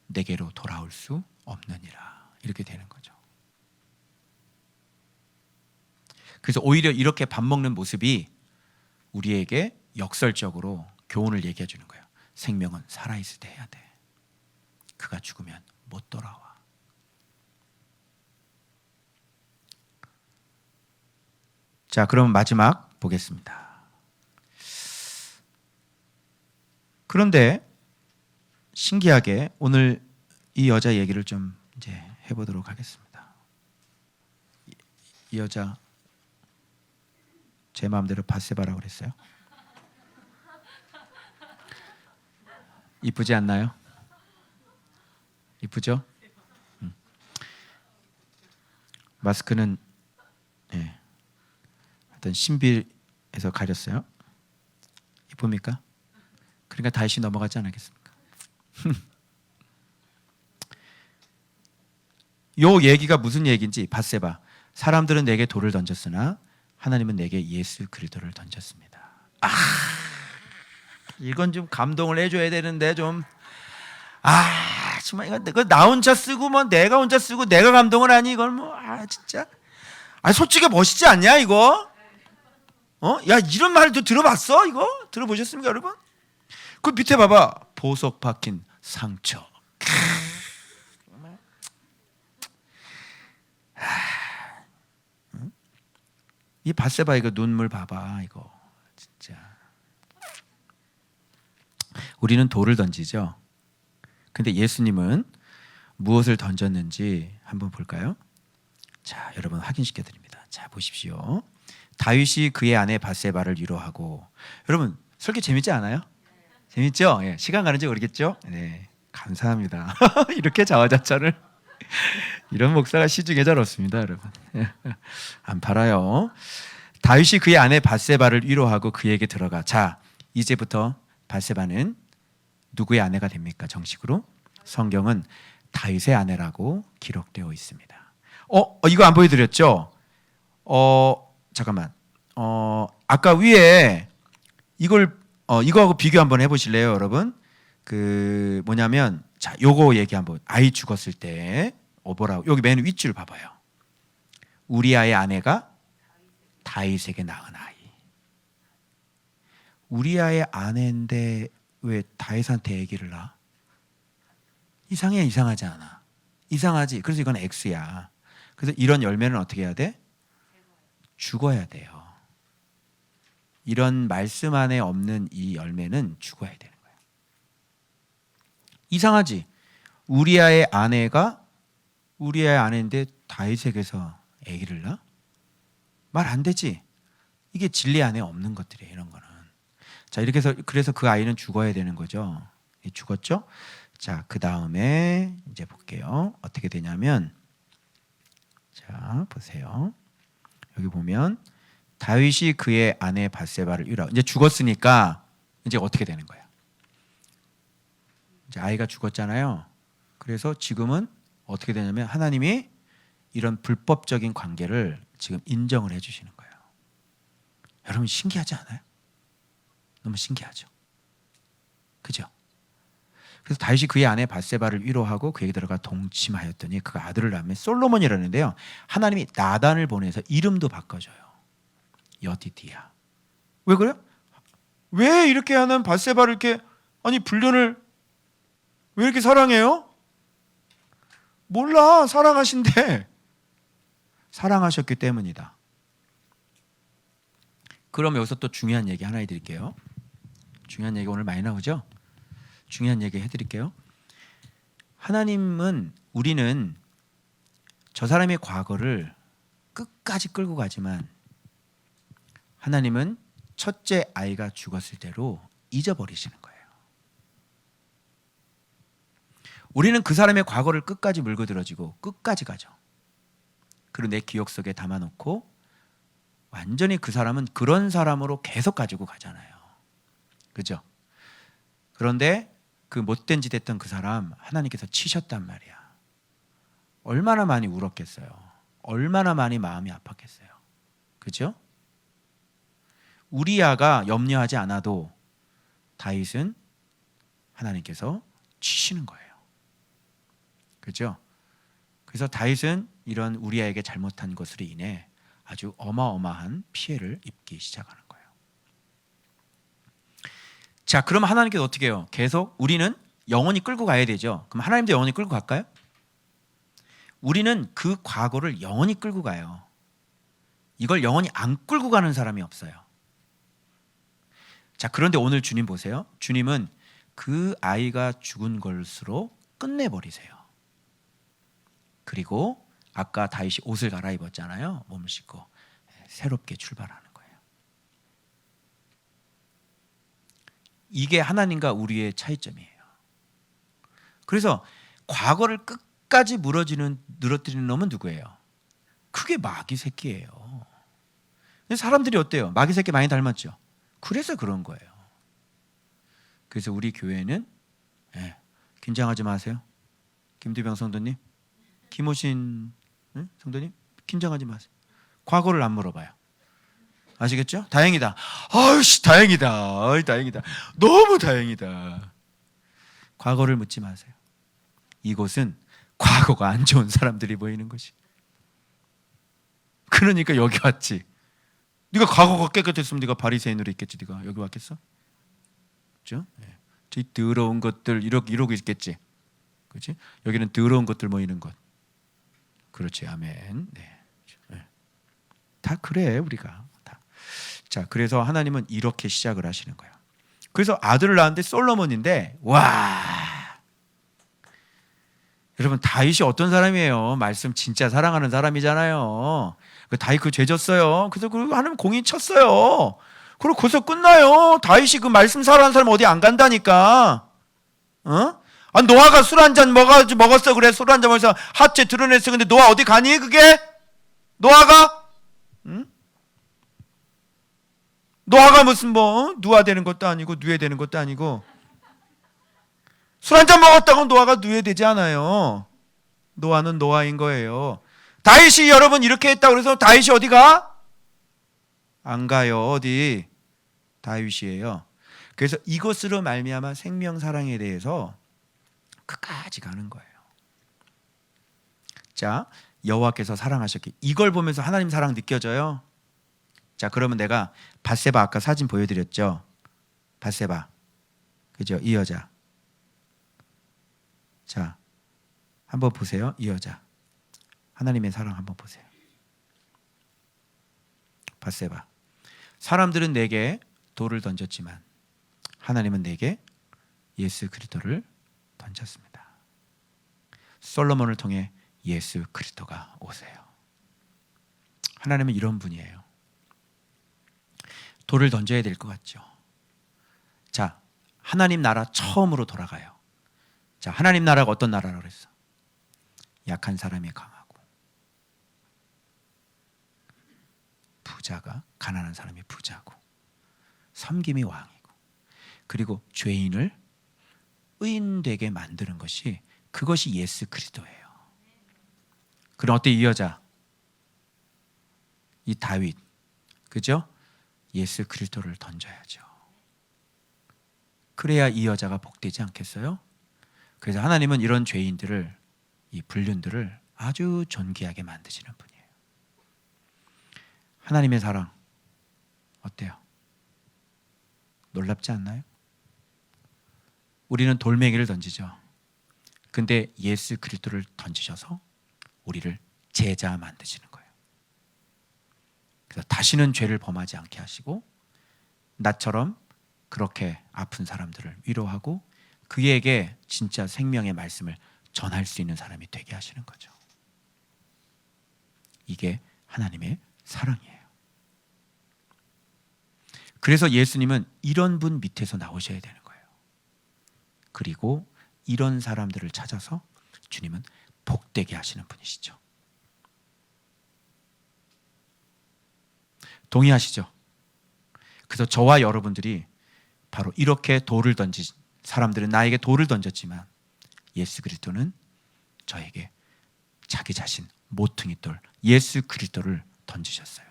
내게로 돌아올 수 없느니라. 이렇게 되는 거죠. 그래서 오히려 이렇게 밥 먹는 모습이 우리에게 역설적으로 교훈을 얘기해 주는 거예요. 생명은 살아있을 때 해야 돼. 그가 죽으면 못 돌아와. 자, 그럼 마지막 보겠습니다. 그런데 신기하게 오늘 이 여자 얘기를 좀 이제 해보도록 하겠습니다. 이 여자 제 마음대로 밧세바라고 그랬어요. 이쁘지 않나요? 이쁘죠? 마스크는 어떤 신비에서 가렸어요. 이쁩니까? 그러니까 다시 넘어가지 않겠습니까? 요 얘기가 무슨 얘기인지 밧세바. 사람들은 내게 돌을 던졌으나 하나님은 내게 예수 그리스도를 던졌습니다. 이건 좀 감동을 해줘야 되는데 좀 정말 이거 나 혼자 쓰고 뭐 내가 혼자 쓰고 내가 감동을 하니 이건 뭐 진짜 솔직히 멋있지 않냐 이거? 야 이런 말도 들어봤어 이거? 들어보셨습니까 여러분? 그 밑에 봐봐 보석 박힌 상처. 이 밧세바 이거 눈물 봐봐 이거 진짜. 우리는 돌을 던지죠. 근데 예수님은 무엇을 던졌는지 한번 볼까요? 자, 여러분 확인시켜 드립니다. 자, 보십시오. 다윗이 그의 아내 밧세바를 위로하고. 여러분 설교 재밌지 않아요? 재밌죠? 예, 시간 가는지 모르겠죠? 네, 감사합니다. 이렇게 자화자찬을 이런 목사가 시중에 잘 없습니다, 여러분. 안 팔아요. 다윗이 그의 아내 밧세바를 위로하고 그에게 들어가. 자, 이제부터 밧세바는 누구의 아내가 됩니까? 정식으로 성경은 다윗의 아내라고 기록되어 있습니다. 이거 안 보여드렸죠? 잠깐만. 아까 위에 이거하고 비교 한번 해보실래요, 여러분? 그 뭐냐면, 자, 요거 얘기 한번. 아이 죽었을 때 뭐라고? 여기 맨 윗줄 봐봐요. 우리아의 아내가 다윗에게 낳은 아이. 우리아의 아내인데 왜 다윗한테 아기를 낳아? 이상해, 이상하지 않아? 이상하지. 그래서 이건 X야. 그래서 이런 열매는 어떻게 해야 돼? 죽어야 돼요. 이런 말씀 안에 없는 이 열매는 죽어야 되는 거예요. 이상하지? 우리아의 아내가 우리아의 아내인데 다윗에게서 아기를 낳아? 말 안 되지. 이게 진리 안에 없는 것들이에요. 이런 거는. 자, 이렇게 해서 그래서 그 아이는 죽어야 되는 거죠. 죽었죠? 자, 그 다음에 이제 볼게요. 어떻게 되냐면, 자, 보세요. 여기 보면 다윗이 그의 아내 밧세바를 위로. 이제 죽었으니까 이제 어떻게 되는 거예요? 이제 아이가 죽었잖아요. 그래서 지금은 어떻게 되냐면 하나님이 이런 불법적인 관계를 지금 인정을 해주시는 거예요. 여러분 신기하지 않아요? 너무 신기하죠. 그죠? 그래서 다윗이 그의 아내 밧세바를 위로하고 그에게 들어가 동침하였더니 그가 아들을 낳으며 솔로몬이라는데요. 하나님이 나단을 보내서 이름도 바꿔줘요. 여디디야. 왜 그래요? 왜 이렇게 하는 밧세바를 이렇게 불륜을 왜 이렇게 사랑해요? 몰라. 사랑하신대. 사랑하셨기 때문이다. 그럼 여기서 또 중요한 얘기 하나 해드릴게요. 중요한 얘기 오늘 많이 나오죠? 중요한 얘기 해드릴게요. 우리는 저 사람의 과거를 끝까지 끌고 가지만 하나님은 첫째 아이가 죽었을 때로 잊어버리시는 거예요. 우리는 그 사람의 과거를 끝까지 물고 들어지고 끝까지 가죠. 그리고 내 기억 속에 담아놓고 완전히 그 사람은 그런 사람으로 계속 가지고 가잖아요. 그죠? 그런데 그 못된 짓 했던 그 사람 하나님께서 치셨단 말이야. 얼마나 많이 울었겠어요. 얼마나 많이 마음이 아팠겠어요. 그죠? 우리아가 염려하지 않아도 다윗은 하나님께서 치시는 거예요. 그죠? 그래서 다윗은 이런 우리아에게 잘못한 것으로 인해 아주 어마어마한 피해를 입기 시작하는 거예요. 자, 그럼 하나님께서 어떻게 해요? 계속 우리는 영원히 끌고 가야 되죠. 그럼 하나님도 영원히 끌고 갈까요? 우리는 그 과거를 영원히 끌고 가요. 이걸 영원히 안 끌고 가는 사람이 없어요. 자, 그런데 오늘 주님 보세요. 주님은 그 아이가 죽은 것으로 끝내버리세요. 그리고 아까 다윗이 옷을 갈아입었잖아요. 몸을 씻고 새롭게 출발하는 거예요. 이게 하나님과 우리의 차이점이에요. 그래서 과거를 끝까지 늘어뜨리는 놈은 누구예요? 그게 마귀 새끼예요. 사람들이 어때요? 마귀 새끼 많이 닮았죠? 그래서 그런 거예요. 그래서 우리 교회는 긴장하지 마세요. 김두병 성도님, 김호신 성도님, 긴장하지 마세요. 과거를 안 물어봐요. 아시겠죠? 다행이다. 아이씨, 다행이다. 아이, 다행이다. 너무 다행이다. 과거를 묻지 마세요. 이곳은 과거가 안 좋은 사람들이 모이는 것이. 그러니까 여기 왔지. 네가 과거가 깨끗했으면 네가 바리새인으로 있겠지. 네가 여기 왔겠어? 그렇죠? 저 더러운 것들 이러고 있겠지. 그렇지? 여기는 더러운 것들 모이는 곳. 그렇지, 아멘. 네. 다 그래 우리가 다. 자, 그래서 하나님은 이렇게 시작을 하시는 거예요. 그래서 아들을 낳았는데 솔로몬인데, 와, 여러분 다윗이 어떤 사람이에요? 말씀 진짜 사랑하는 사람이잖아요. 다윗 그 죄졌어요. 그래서 그 하나님 공인 쳤어요. 그리고 거기서 끝나요. 다윗이 그 말씀 사랑하는 사람 어디 안 간다니까. 노아가 술 한 잔 먹었어. 그래, 술 한 잔 먹어서 하체 드러냈어. 근데 노아 어디 가니 그게? 노아가? 노아가 무슨 누아 되는 것도 아니고 누에 되는 것도 아니고. 술 한 잔 먹었다고 노아가 누에 되지 않아요. 노아는 노아인 거예요. 다윗이 여러분 이렇게 했다고 그래서 다윗이 어디 가? 안 가요. 어디? 다윗이에요. 그래서 이것으로 말미암아 생명 사랑에 대해서 끝까지 가는 거예요. 자, 여호와께서 사랑하셨기. 이걸 보면서 하나님 사랑 느껴져요? 자, 그러면 내가 밧세바 아까 사진 보여드렸죠? 밧세바, 그죠? 이 여자. 자, 한번 보세요. 이 여자. 하나님의 사랑 한번 보세요. 밧세바. 사람들은 내게 돌을 던졌지만 하나님은 내게 예수 그리스도를 던졌습니다. 솔로몬을 통해 예수 그리스도가 오세요. 하나님은 이런 분이에요. 돌을 던져야 될 것 같죠. 자, 하나님 나라 처음으로 돌아가요. 자, 하나님 나라가 어떤 나라라고 그랬어? 약한 사람이 강하고 부자가 가난한 사람이 부자고 섬김이 왕이고 그리고 죄인을 의인되게 만드는 것이 그것이 예수 그리스도예요. 그럼 어때 이 여자? 이 다윗, 그죠? 예수 그리스도를 던져야죠. 그래야 이 여자가 복되지 않겠어요? 그래서 하나님은 이런 죄인들을, 이 불륜들을 아주 존귀하게 만드시는 분이에요. 하나님의 사랑 어때요? 놀랍지 않나요? 우리는 돌멩이를 던지죠. 근데 예수 그리스도를 던지셔서 우리를 제자 만드시는 거예요. 그래서 다시는 죄를 범하지 않게 하시고 나처럼 그렇게 아픈 사람들을 위로하고 그에게 진짜 생명의 말씀을 전할 수 있는 사람이 되게 하시는 거죠. 이게 하나님의 사랑이에요. 그래서 예수님은 이런 분 밑에서 나오셔야 되는 거예요. 그리고 이런 사람들을 찾아서 주님은 복되게 하시는 분이시죠. 동의하시죠? 그래서 저와 여러분들이 바로 이렇게 돌을 던진 사람들은 나에게 돌을 던졌지만 예수 그리스도는 저에게 자기 자신 모퉁이 돌 예수 그리스도를 던지셨어요.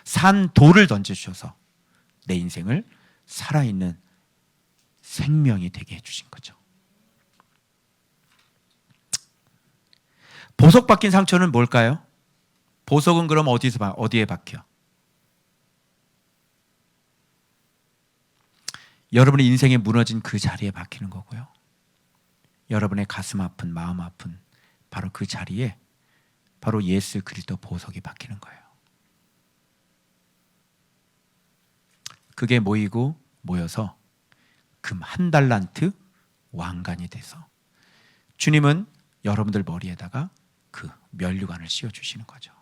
산 돌을 던져주셔서 내 인생을 살아있는 생명이 되게 해주신 거죠. 보석 박힌 상처는 뭘까요? 보석은 그럼 어디에 박혀? 여러분의 인생에 무너진 그 자리에 박히는 거고요. 여러분의 가슴 아픈 마음 아픈 바로 그 자리에 바로 예수 그리스도 보석이 박히는 거예요. 그게 모여서 금 1달란트 왕관이 돼서 주님은 여러분들 머리에다가 그 면류관을 씌워주시는 거죠.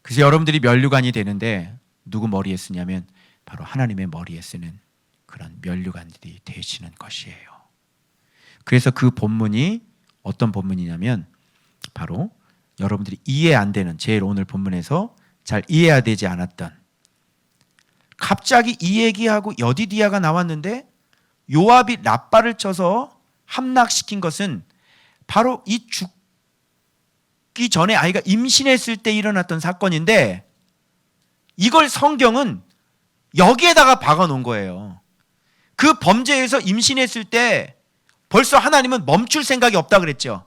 그래서 여러분들이 면류관이 되는데 누구 머리에 쓰냐면 바로 하나님의 머리에 쓰는 그런 면류관들이 되시는 것이에요. 그래서 그 본문이 어떤 본문이냐면 바로 여러분들이 이해 안 되는 제일 오늘 본문에서 잘 이해가 되지 않았던 갑자기 이 얘기하고 여디디아가 나왔는데 요압이 라빠를 쳐서 함락시킨 것은 바로 이 죽기 전에 아이가 임신했을 때 일어났던 사건인데 이걸 성경은 여기에다가 박아놓은 거예요. 그 범죄에서 임신했을 때 벌써 하나님은 멈출 생각이 없다 그랬죠.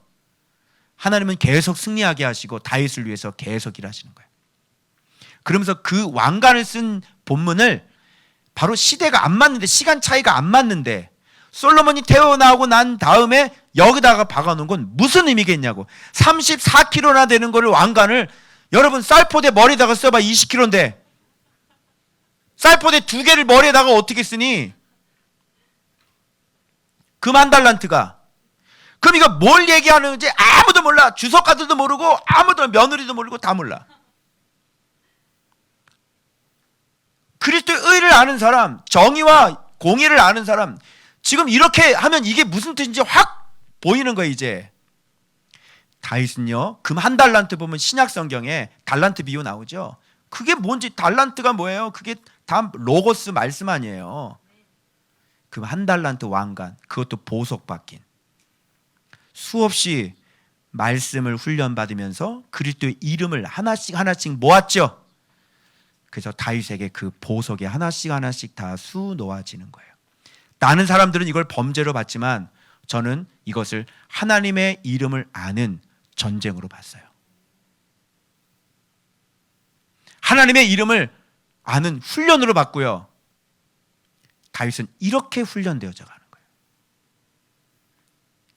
하나님은 계속 승리하게 하시고 다윗을 위해서 계속 일하시는 거예요. 그러면서 그 왕관을 쓴 본문을 바로 시대가 안 맞는데 시간 차이가 안 맞는데 솔로몬이 태어나고 난 다음에 여기다가 박아놓은 건 무슨 의미겠냐고. 34kg나 되는 거를 왕관을 여러분 쌀포대 머리에다가 써봐 20kg인데 쌀포대 2개를 머리에다가 어떻게 쓰니? 금 1달란트가. 그럼 이거 뭘 얘기하는지 아무도 몰라. 주석가들도 모르고 아무도 며느리도 모르고 다 몰라. 그리스도의 의를 아는 사람, 정의와 공의를 아는 사람, 지금 이렇게 하면 이게 무슨 뜻인지 확 보이는 거예요. 이제 다윗은요 금 1달란트 보면 신약 성경에 달란트 비유 나오죠. 그게 뭔지 달란트가 뭐예요? 그게 다 로고스 말씀 아니에요. 금 1달란트 왕관, 그것도 보석 박힌. 수없이 말씀을 훈련받으면서 그리스도의 이름을 하나씩 모았죠. 그래서 다윗에게 그 보석이 하나씩 다 수놓아지는 거예요. 많은 사람들은 이걸 범죄로 봤지만 저는 이것을 하나님의 이름을 아는 전쟁으로 봤어요. 하나님의 이름을 아는 훈련으로 봤고요. 다윗은 이렇게 훈련되어져 가는 거예요.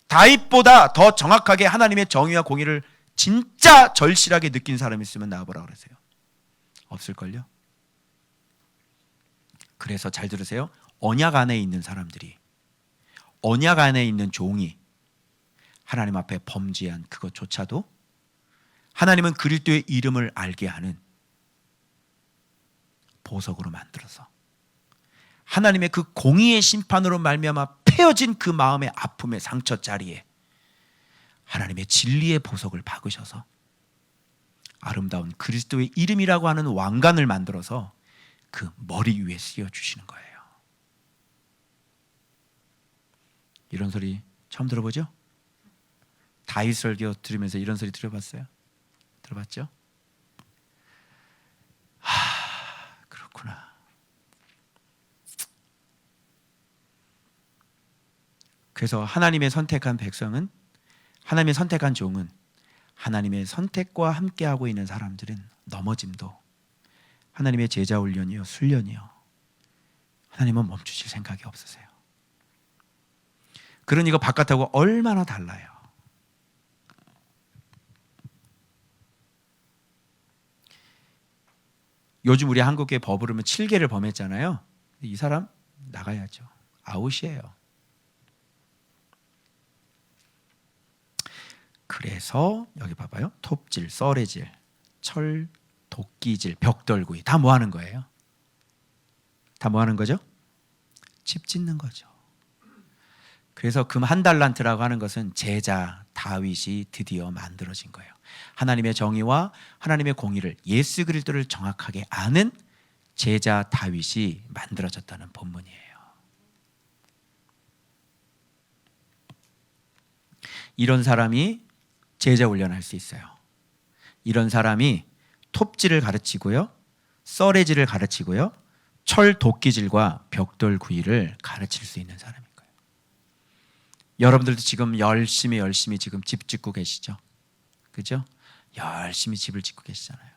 다윗보다 더 정확하게 하나님의 정의와 공의를 진짜 절실하게 느낀 사람이 있으면 나와보라 그러세요. 없을걸요? 그래서 잘 들으세요. 언약 안에 있는 사람들이, 언약 안에 있는 종이 하나님 앞에 범죄한 그것조차도 하나님은 그리스도의 이름을 알게 하는 보석으로 만들어서 하나님의 그 공의의 심판으로 말미암아 패어진 그 마음의 아픔의 상처 자리에 하나님의 진리의 보석을 박으셔서 아름다운 그리스도의 이름이라고 하는 왕관을 만들어서 그 머리 위에 씌워주시는 거예요. 이런 소리 처음 들어보죠? 다윗 설교 들으면서 이런 소리 들어봤어요? 들어봤죠? 그렇구나. 그래서 하나님의 선택한 백성은, 하나님의 선택한 종은, 하나님의 선택과 함께하고 있는 사람들은 넘어짐도 하나님의 제자 훈련이요, 훈련이요, 하나님은 멈추실 생각이 없으세요. 그러니 이거 바깥하고 얼마나 달라요. 요즘 우리 한국에 법으로 면 7개를 범했잖아요. 이 사람 나가야죠. 아웃이에요. 그래서 여기 봐봐요. 톱질, 썰애질, 철, 도끼질, 벽돌구이 다 뭐 하는 거예요? 다 뭐 하는 거죠? 집 짓는 거죠. 그래서 금 1달란트라고 하는 것은 제자 다윗이 드디어 만들어진 거예요. 하나님의 정의와 하나님의 공의를, 예수 그리스도를 정확하게 아는 제자 다윗이 만들어졌다는 본문이에요. 이런 사람이 제자 훈련할 수 있어요. 이런 사람이 톱질을 가르치고요, 썰애질을 가르치고요, 철 도끼질과 벽돌 구이를 가르칠 수 있는 사람인 거예요. 여러분들도 지금 열심히 지금 집 짓고 계시죠? 그죠? 열심히 집을 짓고 계시잖아요.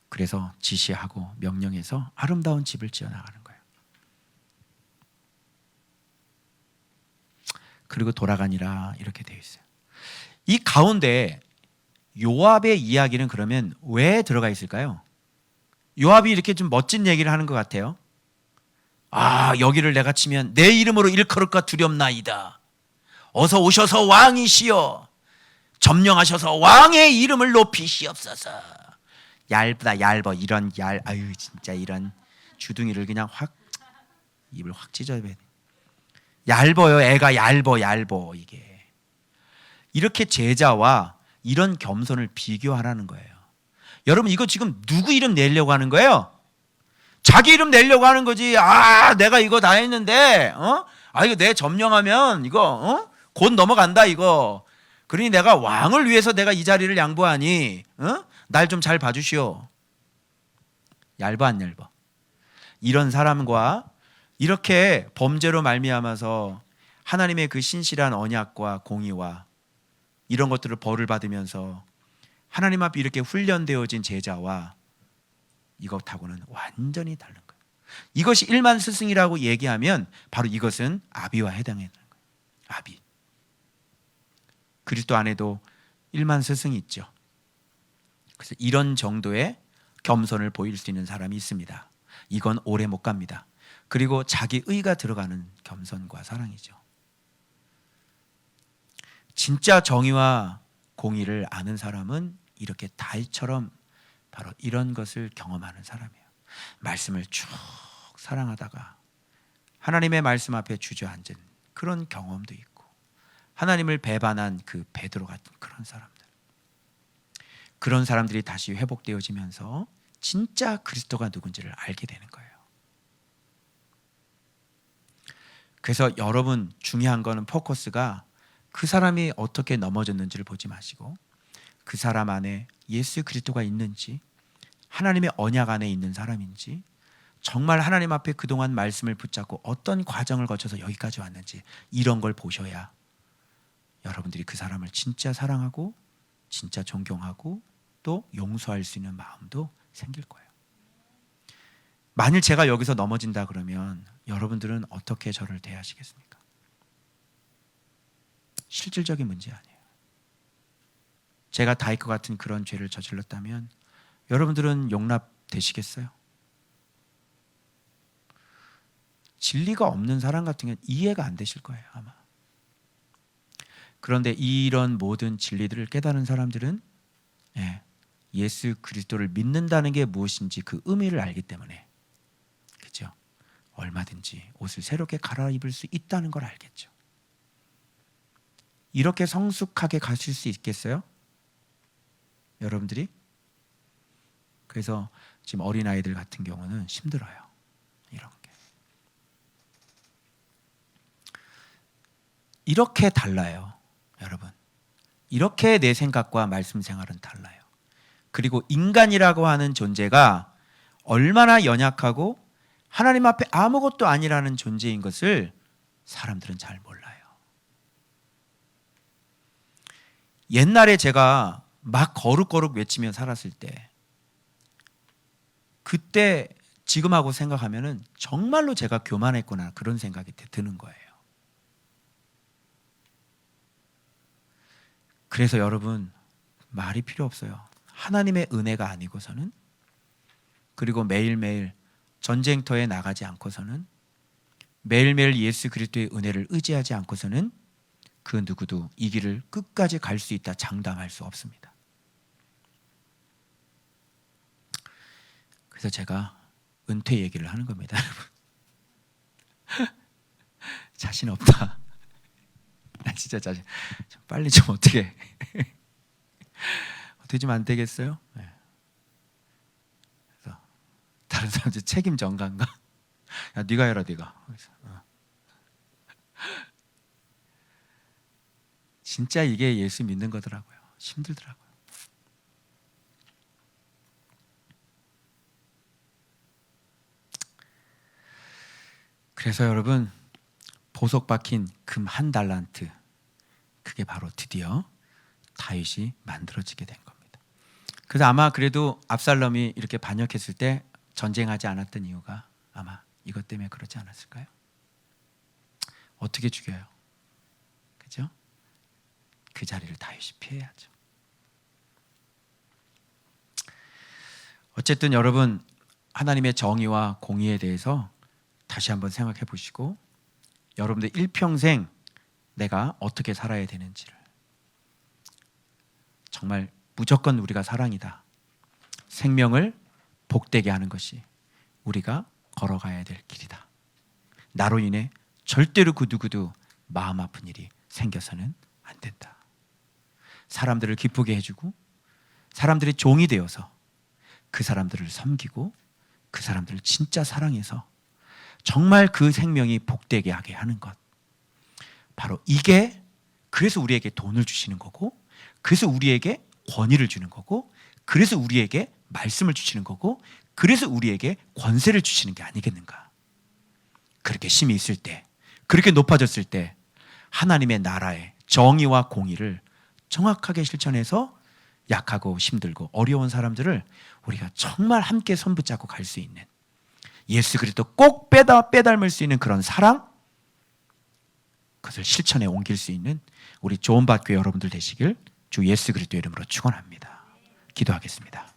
그래서 지시하고 명령해서 아름다운 집을 지어 나가는 거예요. 그리고 돌아가니라 이렇게 되어 있어요. 이 가운데 요압의 이야기는 그러면 왜 들어가 있을까요? 요압이 이렇게 좀 멋진 얘기를 하는 것 같아요. 여기를 내가 치면 내 이름으로 일컬을까 두렵나이다. 어서 오셔서 왕이시여, 점령하셔서 왕의 이름을 높이시옵소서. 얇다, 얇어. 이런 진짜 이런 주둥이를 그냥 확, 입을 확 찢어야 돼. 얇어요. 애가 얇어 이게. 이렇게 제자와 이런 겸손을 비교하라는 거예요. 여러분, 이거 지금 누구 이름 내려고 하는 거예요? 자기 이름 내려고 하는 거지. 내가 이거 다 했는데, 이거 내 점령하면 이거 곧 넘어간다 이거. 그러니 내가 왕을 위해서 내가 이 자리를 양보하니, 날 좀 잘 봐주시오. 얇아 안 얇아? 이런 사람과 이렇게 범죄로 말미암아서 하나님의 그 신실한 언약과 공의와 이런 것들을 벌을 받으면서 하나님 앞에 이렇게 훈련되어진 제자와 이것하고는 완전히 다른 거예요. 이것이 일만 스승이라고 얘기하면 바로 이것은 아비와 해당하는 거예요. 아비. 그리스도 안에도 일만 스승이 있죠. 그래서 이런 정도의 겸손을 보일 수 있는 사람이 있습니다. 이건 오래 못 갑니다. 그리고 자기 의가 들어가는 겸손과 사랑이죠. 진짜 정의와 공의를 아는 사람은 이렇게 다윗처럼 바로 이런 것을 경험하는 사람이에요. 말씀을 쭉 사랑하다가 하나님의 말씀 앞에 주저앉은 그런 경험도 있고, 하나님을 배반한 그 베드로 같은 그런 사람들, 그런 사람들이 다시 회복되어지면서 진짜 그리스도가 누군지를 알게 되는 거예요. 그래서 여러분, 중요한 거는 포커스가 그 사람이 어떻게 넘어졌는지를 보지 마시고 그 사람 안에 예수 그리스도가 있는지, 하나님의 언약 안에 있는 사람인지, 정말 하나님 앞에 그동안 말씀을 붙잡고 어떤 과정을 거쳐서 여기까지 왔는지, 이런 걸 보셔야 여러분들이 그 사람을 진짜 사랑하고 진짜 존경하고 또 용서할 수 있는 마음도 생길 거예요. 만일 제가 여기서 넘어진다 그러면 여러분들은 어떻게 저를 대하시겠습니까? 실질적인 문제 아니에요. 제가 다윗과 같은 그런 죄를 저질렀다면 여러분들은 용납되시겠어요? 진리가 없는 사람 같은 경우는 이해가 안 되실 거예요, 아마. 그런데 이런 모든 진리들을 깨달은 사람들은 예수 그리스도를 믿는다는 게 무엇인지 그 의미를 알기 때문에, 그죠? 얼마든지 옷을 새롭게 갈아입을 수 있다는 걸 알겠죠. 이렇게 성숙하게 가실 수 있겠어요? 여러분들이? 그래서 지금 어린아이들 같은 경우는 힘들어요. 이런 게. 이렇게 달라요, 여러분. 이렇게 내 생각과 말씀 생활은 달라요. 그리고 인간이라고 하는 존재가 얼마나 연약하고 하나님 앞에 아무것도 아니라는 존재인 것을 사람들은 잘 몰라요. 옛날에 제가 막 거룩거룩 외치며 살았을 때, 그때 지금하고 생각하면은 정말로 제가 교만했구나 그런 생각이 드는 거예요. 그래서 여러분, 말이 필요 없어요. 하나님의 은혜가 아니고서는, 그리고 매일매일 전쟁터에 나가지 않고서는, 매일매일 예수 그리스도의 은혜를 의지하지 않고서는 그 누구도 이 길을 끝까지 갈 수 있다 장담할 수 없습니다. 그래서 제가 은퇴 얘기를 하는 겁니다, 여러분. 자신 없다. 나 진짜 자신. 빨리 좀 어떻게 좀 안 되겠어요? 네. 그래서 다른 사람들 책임 전가인가? 야, 네가 해라, 네가. 진짜 이게 예수 믿는 거더라고요. 힘들더라고요. 그래서 여러분, 보석 박힌 금 1달란트, 그게 바로 드디어 다윗이 만들어지게 된 겁니다. 그래서 아마 그래도 압살롬이 이렇게 반역했을 때 전쟁하지 않았던 이유가 아마 이것 때문에 그러지 않았을까요? 어떻게 죽여요? 그죠? 그 자리를 다윗이 피해야죠. 어쨌든 여러분, 하나님의 정의와 공의에 대해서 다시 한번 생각해 보시고, 여러분들 일평생 내가 어떻게 살아야 되는지를, 정말 무조건 우리가 사랑이다, 생명을 복되게 하는 것이 우리가 걸어가야 될 길이다. 나로 인해 절대로 그 누구도 마음 아픈 일이 생겨서는 안 된다. 사람들을 기쁘게 해주고, 사람들의 종이 되어서 그 사람들을 섬기고, 그 사람들을 진짜 사랑해서 정말 그 생명이 복되게 하게 하는 것, 바로 이게, 그래서 우리에게 돈을 주시는 거고, 그래서 우리에게 권위를 주는 거고, 그래서 우리에게 말씀을 주시는 거고, 그래서 우리에게 권세를 주시는 게 아니겠는가. 그렇게 힘이 있을 때, 그렇게 높아졌을 때 하나님의 나라의 정의와 공의를 정확하게 실천해서 약하고 힘들고 어려운 사람들을 우리가 정말 함께 손붙잡고 갈 수 있는, 예수 그리스도 꼭 빼닮을 수 있는 그런 사랑, 그것을 실천에 옮길 수 있는 우리 좋은 밭교회 여러분들 되시길 주 예수 그리스도 이름으로 축원합니다. 기도하겠습니다.